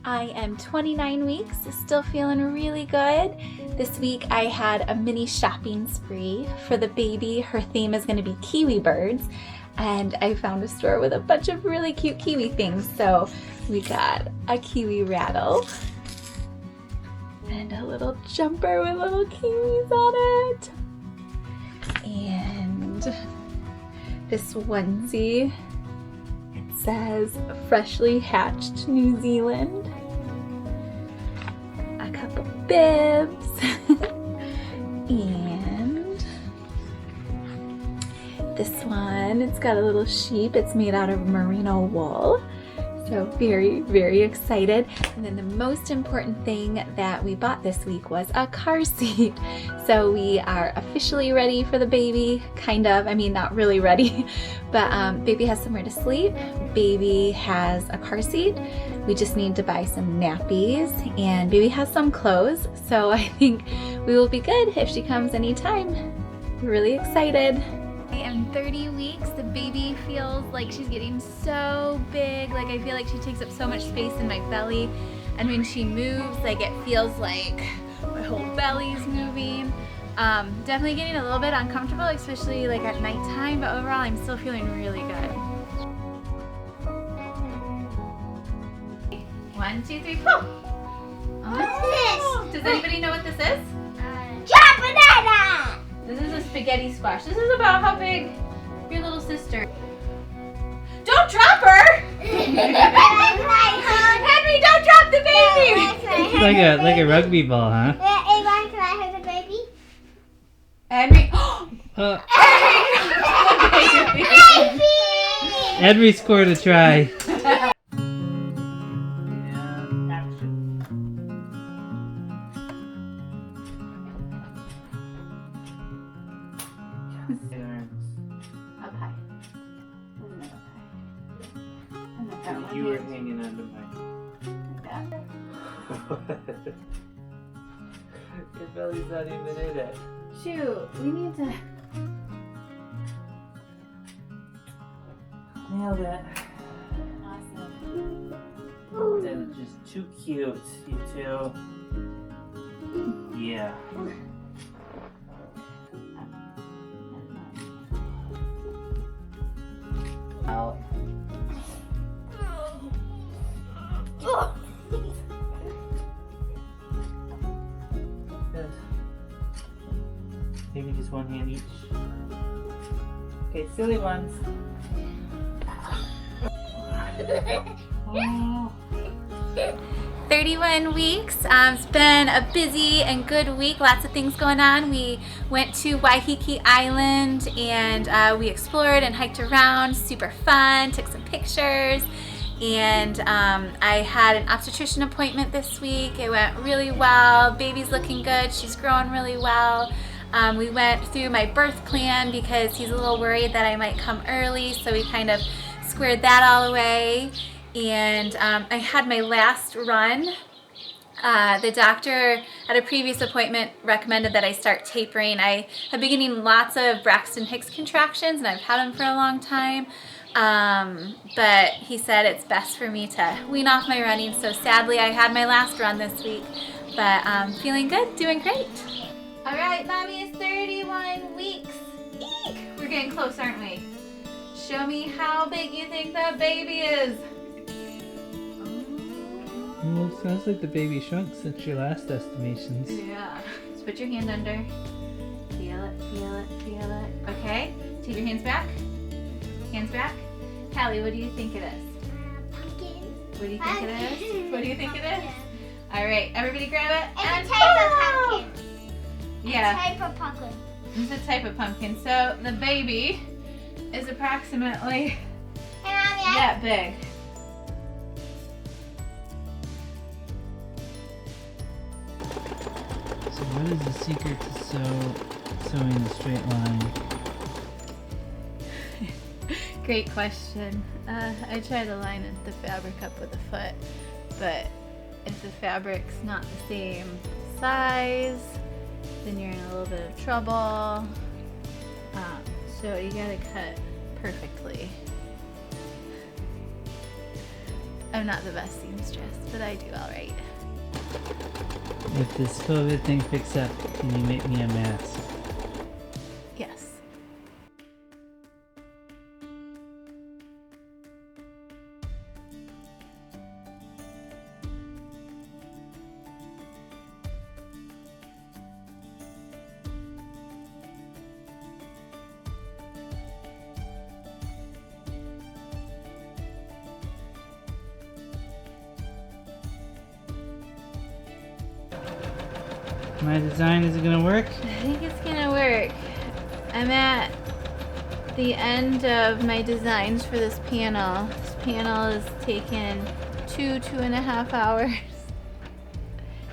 I am 29 weeks, still feeling really good. This week I had a mini shopping spree for the baby. Her theme is going to be kiwi birds, and I found a store with a bunch of really cute kiwi things. So we got a kiwi rattle and a little jumper with little kiwis on it, and this onesie. It says freshly hatched New Zealand. A couple bibs. And this one, it's got a little sheep. It's made out of merino wool. So very, very excited. And then the most important thing that we bought this week was a car seat. So we are officially ready for the baby, kind of. I mean, not really ready, but baby has somewhere to sleep. Baby has a car seat. We just need to buy some nappies, and baby has some clothes. So I think we will be good if she comes anytime. We're really excited. I am 30 weeks. The baby feels like she's getting so big. Like I feel like she takes up so much space in my belly. And when she moves, like it feels like my whole belly's moving. Definitely getting a little bit uncomfortable, especially like at nighttime, but overall I'm still feeling really good. 1, 2, 3, pull! What's this? Does anybody know what this is? Banana! This is a spaghetti squash. This is about how big your little sister. Don't drop her! Henry, don't drop the baby! Like a rugby ball, huh? Ava, can I hold the baby? Henry! Henry scored a try. Up high. You were hanging onto Your belly's not even in it. Shoot, we need to. Nailed it. Awesome. That is just too cute, you two. Yeah. Out. Good. Maybe just one hand each. Okay, silly ones. Oh. 31 weeks. It's been a busy and good week. Lots of things going on. We went to Waiheke Island and we explored and hiked around. Super fun. Took some pictures. And I had an obstetrician appointment this week. It went really well. Baby's looking good. She's growing really well. We went through my birth plan because he's a little worried that I might come early. So we kind of squared that all away. And I had my last run. The doctor at a previous appointment recommended that I start tapering. I have been getting lots of Braxton Hicks contractions, and I've had them for a long time. But he said it's best for me to wean off my running. So sadly, I had my last run this week, but feeling good, doing great. All right, mommy is 31 weeks. Eek! We're getting close, aren't we? Show me how big you think the baby is. Well, it sounds like the baby shrunk since your last estimations. Yeah. Just put your hand under. Feel it, feel it, feel it. Okay. Take your hands back. Hands back. Callie, what do you think it is? Pumpkin. What do you think it is? What do you think it is? All right, everybody grab it. It's a type of pumpkin. Yeah. Type of pumpkin. It's a type of pumpkin. So the baby is approximately that big. So what is the secret to sewing a straight line? Great question. I try to line the fabric up with a foot, but if the fabric's not the same size, then you're in a little bit of trouble. So you gotta cut perfectly. I'm not the best seamstress, but I do all right. If this COVID thing picks up, can you make me a mask? Yes. My design, is it gonna work? I think it's gonna work. I'm at the end of my designs for this panel. This panel is taken 2.5 hours.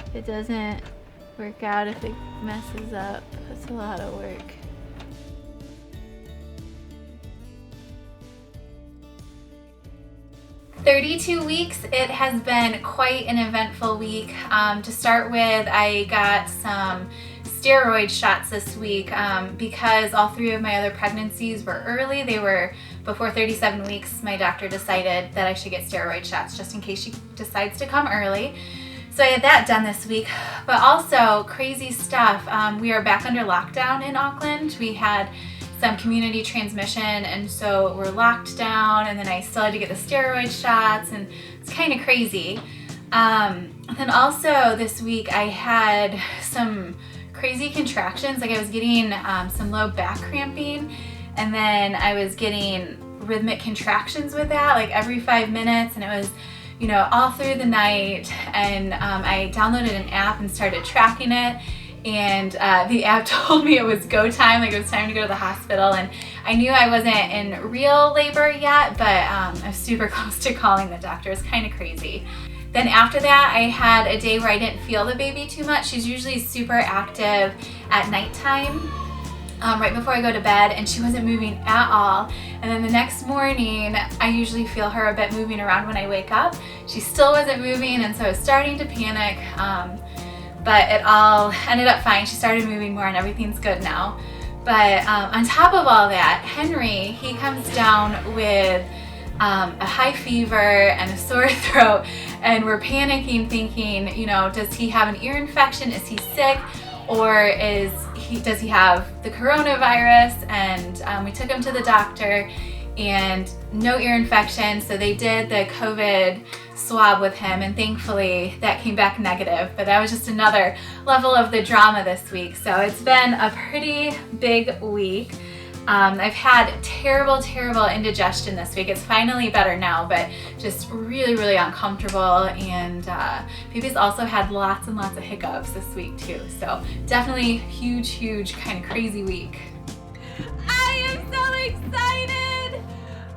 If it doesn't work out, if it messes up, that's a lot of work. "32 weeks, it has been quite an eventful week. To start with, I got some steroid shots this week because all 3 of my other pregnancies were early. They were before 37 weeks. My doctor decided that I should get steroid shots just in case she decides to come early. So I had that done this week, but also crazy stuff. We are back under lockdown in Auckland. We had some community transmission, and so we're locked down, and then I still had to get the steroid shots, and it's kind of crazy. Then also this week I had some crazy contractions. Like I was getting some low back cramping, and then I was getting rhythmic contractions with that, like every 5 minutes, and it was, you know, all through the night. And I downloaded an app and started tracking it, and the app told me it was go time, like it was time to go to the hospital. And I knew I wasn't in real labor yet, but I was super close to calling the doctor. It's kind of crazy. Then after that, I had a day where I didn't feel the baby too much. She's usually super active at nighttime, right before I go to bed, and she wasn't moving at all. And then the next morning, I usually feel her a bit moving around when I wake up. She still wasn't moving, and so I was starting to panic. But it all ended up fine. She started moving more, and everything's good now. But on top of all that, Henry, he comes down with a high fever and a sore throat, and we're panicking, thinking, you know, does he have an ear infection? Is he sick? Or does he have the coronavirus? And we took him to the doctor, and no ear infection. So they did the COVID swab with him, and thankfully that came back negative. But that was just another level of the drama this week. So it's been a pretty big week. I've had terrible indigestion this week. It's finally better now, but just really uncomfortable. And baby's also had lots and lots of hiccups this week too. So definitely huge kind of crazy week. I am so excited!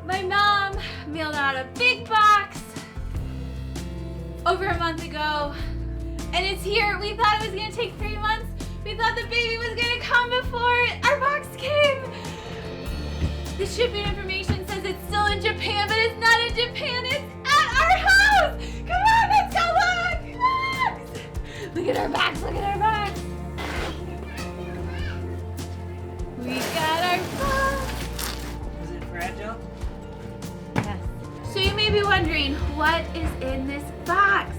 My mom mailed out a big box over a month ago, and it's here. We thought it was gonna take 3 months. We thought the baby was gonna come before our box came. The shipping information says it's still in Japan, but it's not in Japan, it's at our house! Come on, let's go look! Look! Look at our box, look at our box! We got our box! Is it fragile? Yes. So you may be wondering, what is in this box?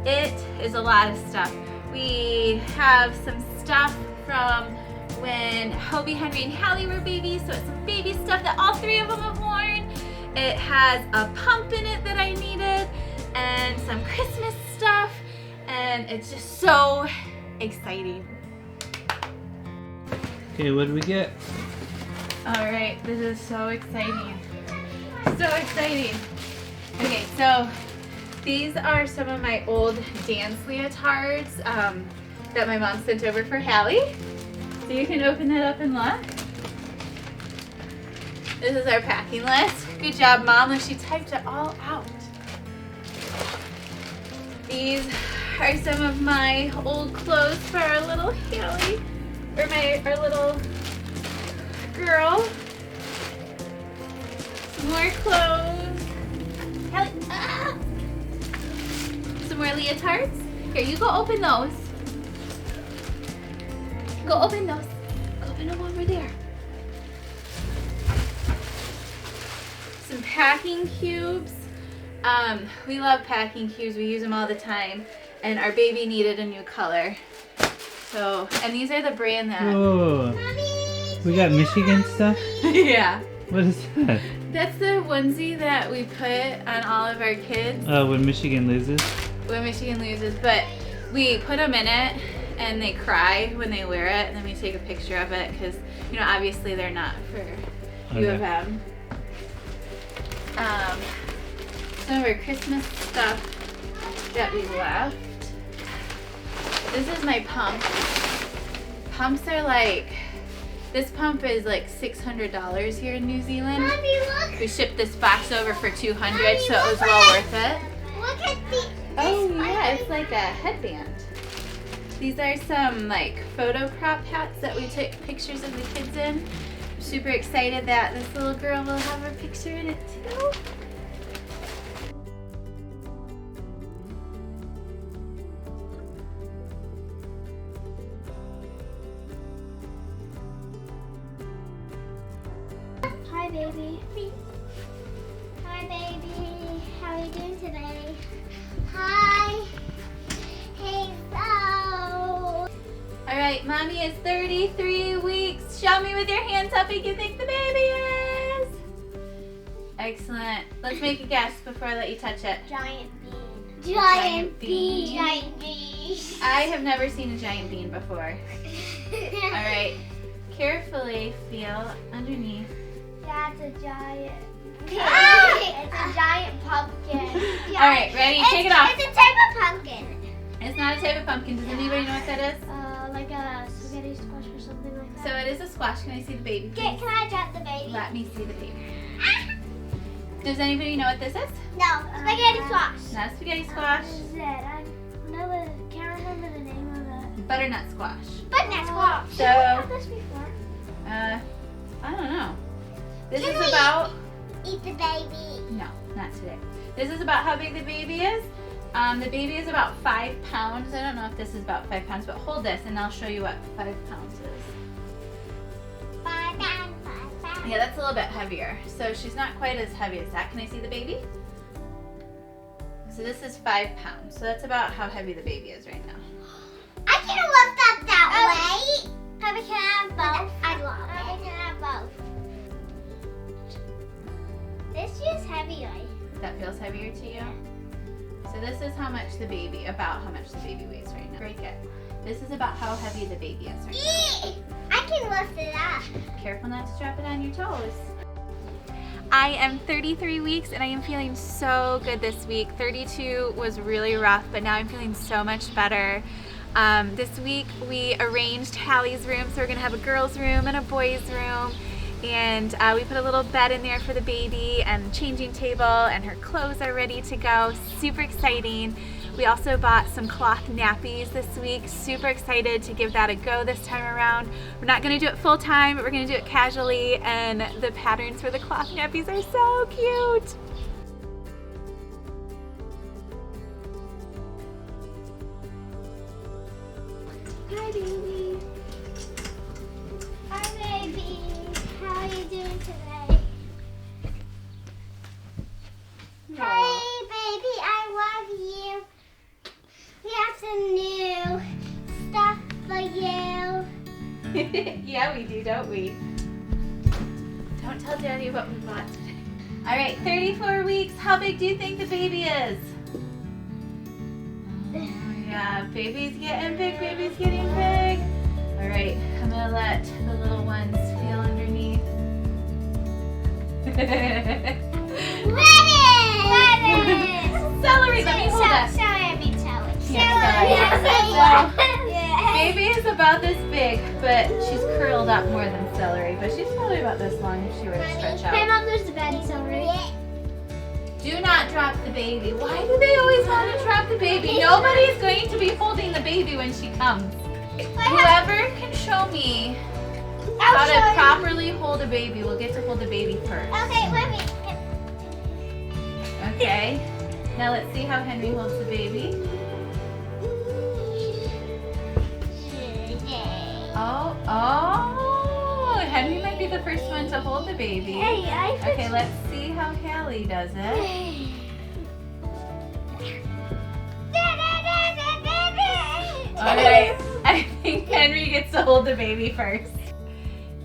It is a lot of stuff. We have some stuff from when Hobie, Henry, and Hallie were babies, so it's some baby stuff that all 3 of them have worn. It has a pump in it that I needed, and some Christmas stuff, and it's just so exciting. Okay, what do we get? All right, this is so exciting. So exciting. Okay, so these are some of my old dance leotards that my mom sent over for Hallie. So you can open that up and look. This is our packing list. Good job, Mom. She typed it all out. These are some of my old clothes for our little Hallie, or our little girl. Some more clothes. Hallie, ah! Some more leotards. Here, you go open those. Go open those. Go open them over there. Some packing cubes. We love packing cubes. We use them all the time. And our baby needed a new color. So, and these are the brand that... Whoa. We got Michigan stuff? Yeah. What is that? That's the onesie that we put on all of our kids. Oh, when Michigan loses? When Michigan loses. But we put them in it and they cry when they wear it. And then we take a picture of it because, you know, obviously they're not for U of M. Some of our Christmas stuff that we left. This is my pump. Pumps are like, this pump is like $600 here in New Zealand. Mommy, look. We shipped this box over for $200, Mommy, so it was well worth it. Look at the. Oh yeah, it's like a headband. These are some like photo crop hats that we took pictures of the kids in. I'm super excited that this little girl will have her picture in it too. Hi, baby. Hi, baby. How are you doing today? Hi. Hey, so. All right, Mommy is 33 weeks. Show me with your hands how big you think the baby is. Excellent. Let's make a guess before I let you touch it. Giant bean. Giant bean. Giant bean. I have never seen a giant bean before. All right, carefully feel underneath. That's a giant. It's a giant pumpkin. All right, ready? Take it off. It's a type of pumpkin. It's not a type of pumpkin. Does anybody know what that is? Like a spaghetti squash or something like that. So it is a squash. Can I see the baby, please? Can I drop the baby? Let me see the baby. Does anybody know what this is? No, spaghetti squash. Not a spaghetti squash. What is it? I can't remember the name of it. Butternut squash. Butternut squash. So- Have we had this before? I don't know. This Can is we about... Eat the baby. No, not today. This is about how big the baby is. The baby is about 5 pounds. I don't know if this is about 5 pounds, but hold this and I'll show you what 5 pounds is. 5 pounds, 5 pounds. Yeah, that's a little bit heavier. So she's not quite as heavy as that. Can I see the baby? So this is 5 pounds. So that's about how heavy the baby is right now. I can lift up that way. Probably can have both. I'd love it. Probably can have both. This is heavy, right? That feels heavier to you? So this is how much the baby weighs right now. Break it. This is about how heavy the baby is right now. I can lift it up. Careful not to drop it on your toes. I am 33 weeks and I am feeling so good this week. 32 was really rough, but now I'm feeling so much better. This week we arranged Hallie's room, so we're gonna have a girl's room and a boy's room. And we put a little bed in there for the baby and changing table, and her clothes are ready to go. Super exciting. We also bought some cloth nappies this week. Super excited to give that a go this time around. We're not gonna do it full time, but we're gonna do it casually, and the patterns for the cloth nappies are so cute. Hi, baby. Hi, baby. How are you doing today? Hey, baby, I love you. We have some new stuff for you. Yeah, we do, don't we? Don't tell Daddy what we bought today. All right, 34 weeks. How big do you think the baby is? Yeah, baby's getting big, baby's getting big. All right, I'm gonna let the little ones feel underneath. is about this big, but she's curled up more than celery. But she's probably about this long if she were to stretch Hey, out. Mom, there's the bed celery. Do not drop the baby. Why do they always want to drop the baby? Nobody's going to be holding the baby when she comes. Whoever can show me how to properly hold a baby will get to hold the baby first. Okay, let me. Okay. Now let's see how Henry holds the baby. Oh, Henry might be the first one to hold the baby. Okay, let's see how Hallie does it. Alright, I think Henry gets to hold the baby first.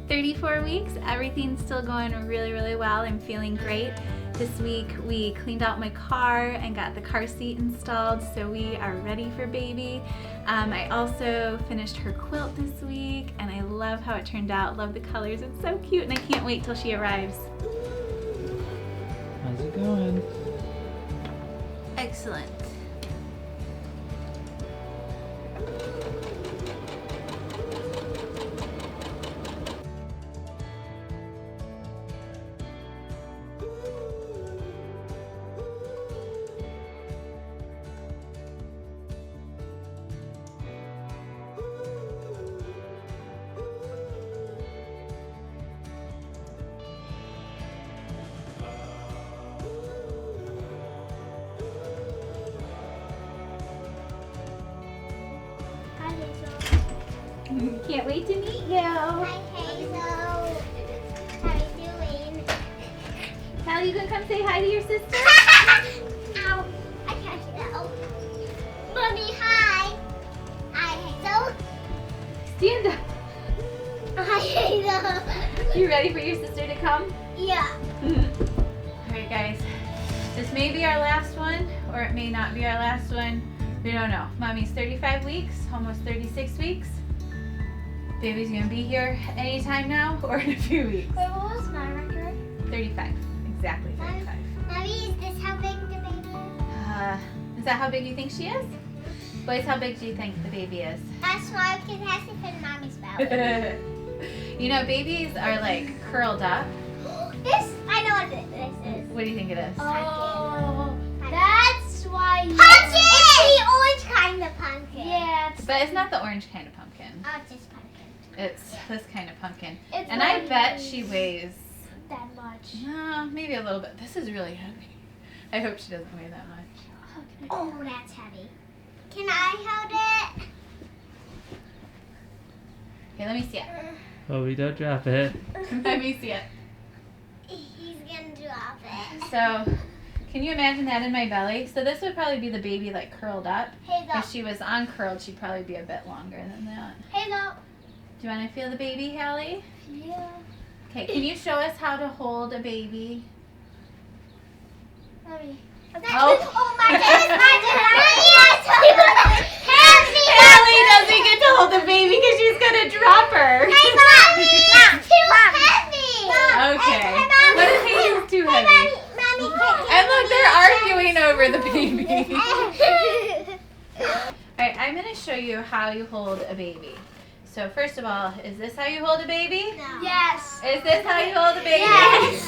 34 weeks, everything's still going really, really well. I'm feeling great. This week we cleaned out my car and got the car seat installed, so we are ready for baby. I also finished her quilt this week and I love how it turned out. Love the colors, it's so cute and I can't wait till she arrives. How's it going? Excellent. Can't wait to meet you. Hi, Hazel. How are you doing? Hallie, you gonna come say hi to your sister? Ow. I can't see that. Oh. Mommy, hi. Hi, Hazel. Stand up. Hi, Hazel. You ready for your sister to come? Yeah. Alright guys, this may be our last one or it may not be our last one. We don't know. Mommy's 35 weeks, almost 36 weeks. Baby's gonna be here anytime now or in a few weeks. Wait, what was my record? 35, exactly 35. Mommy, is this how big the baby is? Is that how big you think she is? Boys, how big do you think the baby is? That's why because it has to fit in Mommy's belly. You know, babies are like curled up. This, I know what this is. What do you think it is? Oh, that's why you... Pumpkin! It's the orange kind of pumpkin. Yeah, But it's not the orange kind of pumpkin. oh, it's just pumpkin. It's this kind of pumpkin. It's And I not bet she weighs, that much. maybe a little bit. This is really heavy. I hope she doesn't weigh that much. Oh, that's heavy. Can I hold it? Okay, let me see it. Oh, we don't drop it. Let me see it. He's gonna drop it. So, can you imagine that in my belly? So this would probably be the baby like curled up. Hazel. If she was uncurled, she'd probably be a bit longer than that. Hazel. Do you want to feel the baby, Hallie? Yeah. Okay, can you show us how to hold a baby? Mommy. Oh. Oh my goodness, my Hallie doesn't get to hold the baby because she's gonna drop her. Hey, Mom! Mom! Too heavy! Okay. Hey, Mom! What if Haley's too heavy? Mommy, And look, they're arguing over the baby. Alright, I'm gonna show you how you hold a baby. So first of all, is this how you hold a baby? No. Yes. Is this how you hold a baby? Yes.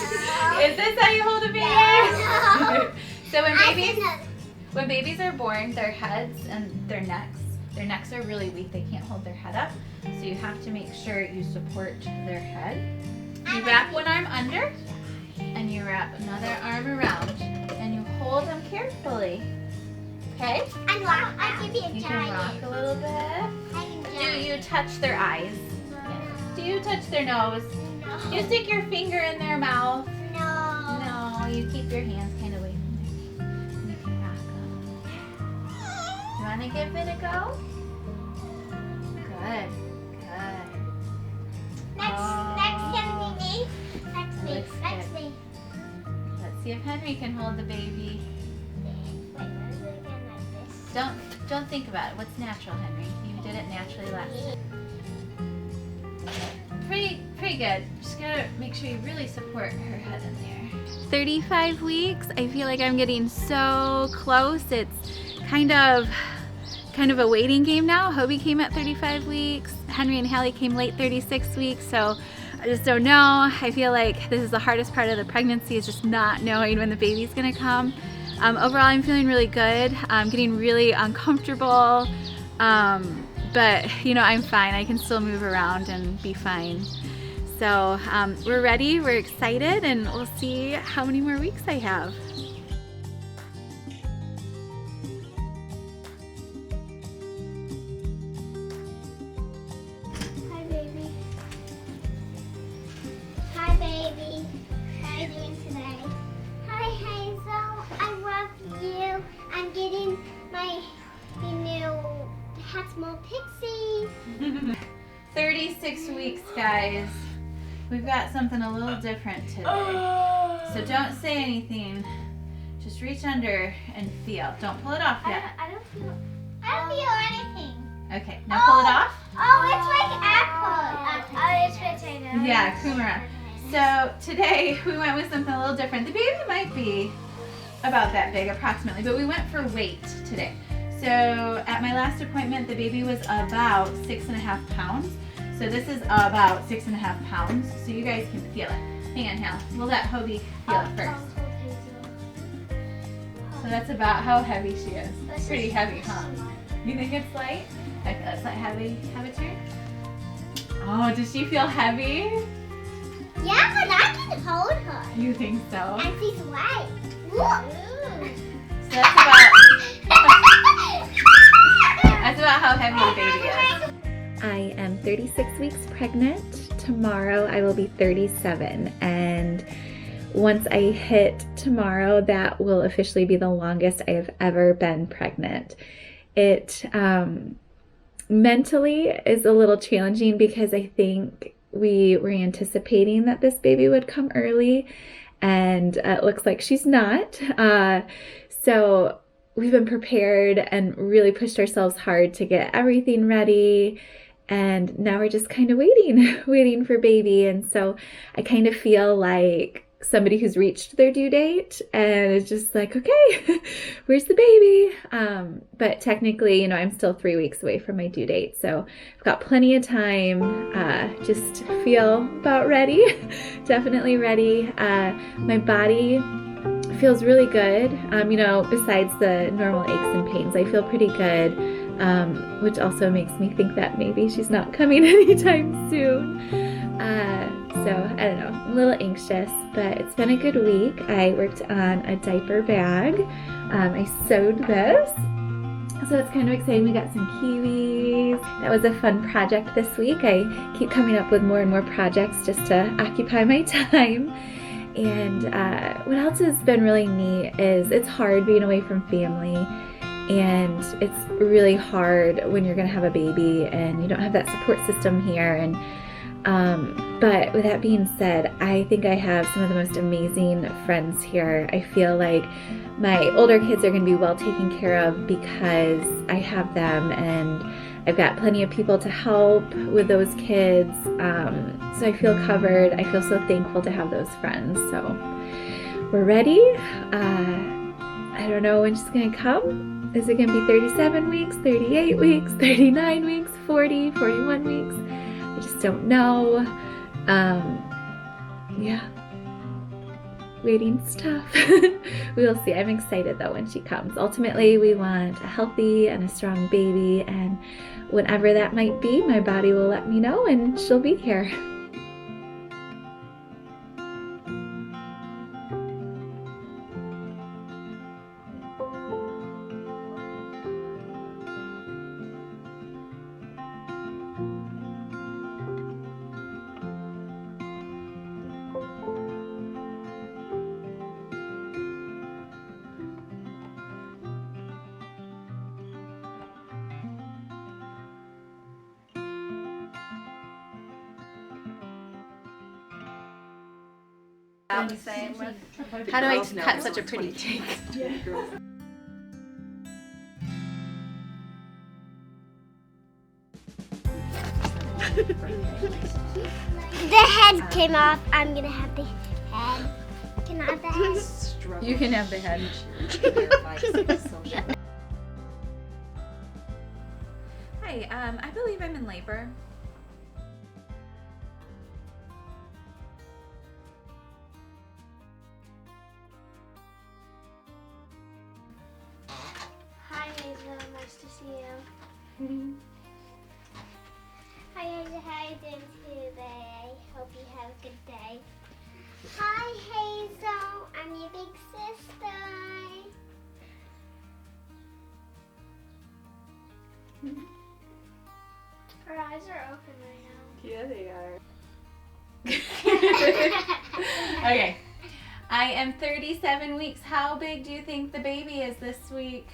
Is this how you hold a baby? Yes. So when babies are born, their heads and their necks are really weak. They can't hold their head up. So you have to make sure you support their head. You wrap one arm under and you wrap another arm around and you hold them carefully. Okay? And rock. I can be a You can rock giant. a little bit. I can Do giant. you touch their eyes? Do you touch their nose? Do you stick your finger in their mouth? No. No, you keep your hands kind of away from their feet. And you can rock them. You want to give it a go? Good. Good. Next can be me. Next me. Looks Next good. me. Let's see if Henry can hold the baby. Wait, what is it again like this? Don't think about it. What's natural, Henry? You did it naturally last time. Pretty good. Just gotta make sure you really support her head in there. 35 weeks. I feel like I'm getting so close. It's kind of kind of a waiting game now. Hobie came at 35 weeks. Henry and Hallie came late 36 weeks. So I just don't know. I feel like this is the hardest part of the pregnancy, is just not knowing when the baby's gonna come. Overall, I'm feeling really good. I'm getting really uncomfortable. But you know, I'm fine. I can still move around and be fine. So we're ready, we're excited, and we'll see how many more weeks I have. Hi, baby. Hi, baby. How are you doing today? Hi, Hazel. I love you. I'm getting my new Hatmo Pixie. 36 weeks, guys. We've got something a little different today. So don't say anything. Just reach under and feel. Don't pull it off yet. I don't feel anything. Okay, now pull it off. Oh, it's like apple. Oh, it's potato. Yeah, Kumara. So today we went with something a little different. The baby might be about that big approximately, but we went for weight today. So at my last appointment, the baby was about 6.5 pounds. So this is about 6.5 pounds. So you guys can feel it. Hang on, Hal. We'll let Hobie feel it first. So that's about how heavy she is. It's pretty heavy, huh? You think it's light? Okay, let's let Heavy have a turn. Oh, does she feel heavy? Yeah, but I can hold her. You think so? And she's white. Look. So that's about how heavy the baby is. I am 36 weeks pregnant. Tomorrow I will be 37, and once I hit tomorrow, that will officially be the longest I have ever been pregnant. It mentally is a little challenging because I think we were anticipating that this baby would come early, and it looks like she's not. So we've been prepared and really pushed ourselves hard to get everything ready. And now we're just kind of waiting for baby. And so I kind of feel like somebody who's reached their due date and it's just like, okay, where's the baby? But technically, you know, I'm still 3 weeks away from my due date. So I've got plenty of time, just feel about ready, definitely ready. My body feels really good. You know, besides the normal aches and pains, I feel pretty good. Which also makes me think that maybe she's not coming anytime soon. So I don't know, I'm a little anxious, but it's been a good week. I worked on a diaper bag. I sewed this, so it's kind of exciting. We got some kiwis. That was a fun project this week. I keep coming up with more and more projects just to occupy my time. And what else has been really neat is it's hard being away from family. And it's really hard when you're gonna have a baby and you don't have that support system here. And but with that being said, I think I have some of the most amazing friends here. I feel like my older kids are gonna be well taken care of because I have them, and I've got plenty of people to help with those kids. So I feel covered. I feel so thankful to have those friends. So we're ready. I don't know when she's gonna come. Is it going to be 37 weeks, 38 weeks, 39 weeks, 40, 41 weeks? I just don't know. Yeah. Waiting's tough. We will see. I'm excited though when she comes. Ultimately, we want a healthy and a strong baby, and whenever that might be, my body will let me know and she'll be here. How do I cut such a pretty cake? The head came off. I'm gonna have the head. Can I have the head? You can have the head. Hi, I believe I'm in labor. Hi, Hazel. Nice to see you. Hi, Hazel. How are you doing today? Hope you have a good day. Hi, Hazel. I'm your big sister. Her eyes are open right now. Yeah, they are. Okay. I am 37 weeks. How big do you think the baby is this week?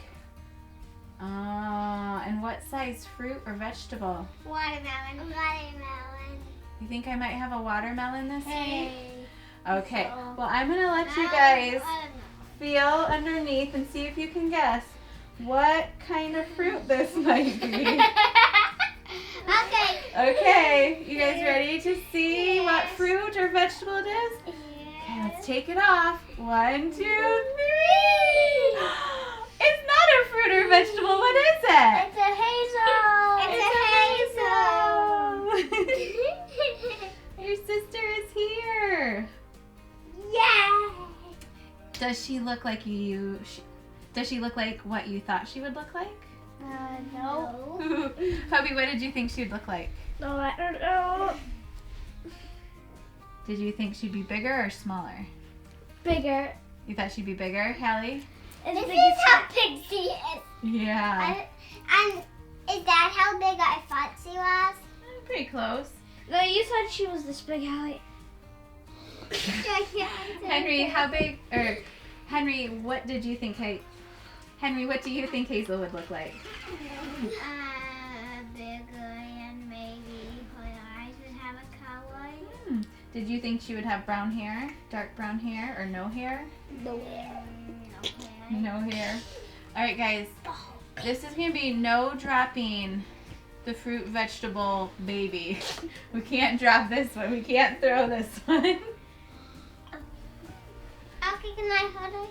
And what size fruit or vegetable? Watermelon. Watermelon. You think I might have a watermelon this week? Hey. Okay. Well, I'm going to let you guys feel underneath and see if you can guess what kind of fruit this might be. Okay. Okay. You guys ready to see what fruit or vegetable it is? Okay, let's take it off. 1, 2, 3. It's not a fruit or vegetable. What is it? It's a hazel. It's a hazel. Your sister is here. Yeah. Does she look like you? Does she look like what you thought she would look like? No. Hubby, what did you think she'd look like? No, I don't know. Did you think she'd be bigger or smaller? Bigger. You thought she'd be bigger, Hallie? This is how big she is. Yeah. And is that how big I thought she was? Pretty close. No, you thought she was this big, Hallie. Henry, how big? Or Henry, what did you think? Henry, what do you think Hazel would look like? Bigger and maybe her eyes would have a color. Did you think she would have brown hair, dark brown hair, or no hair? No hair. No hair. All right, guys. This is gonna be no dropping the fruit vegetable baby. We can't drop this one. We can't throw this one. Okay, can I hold her?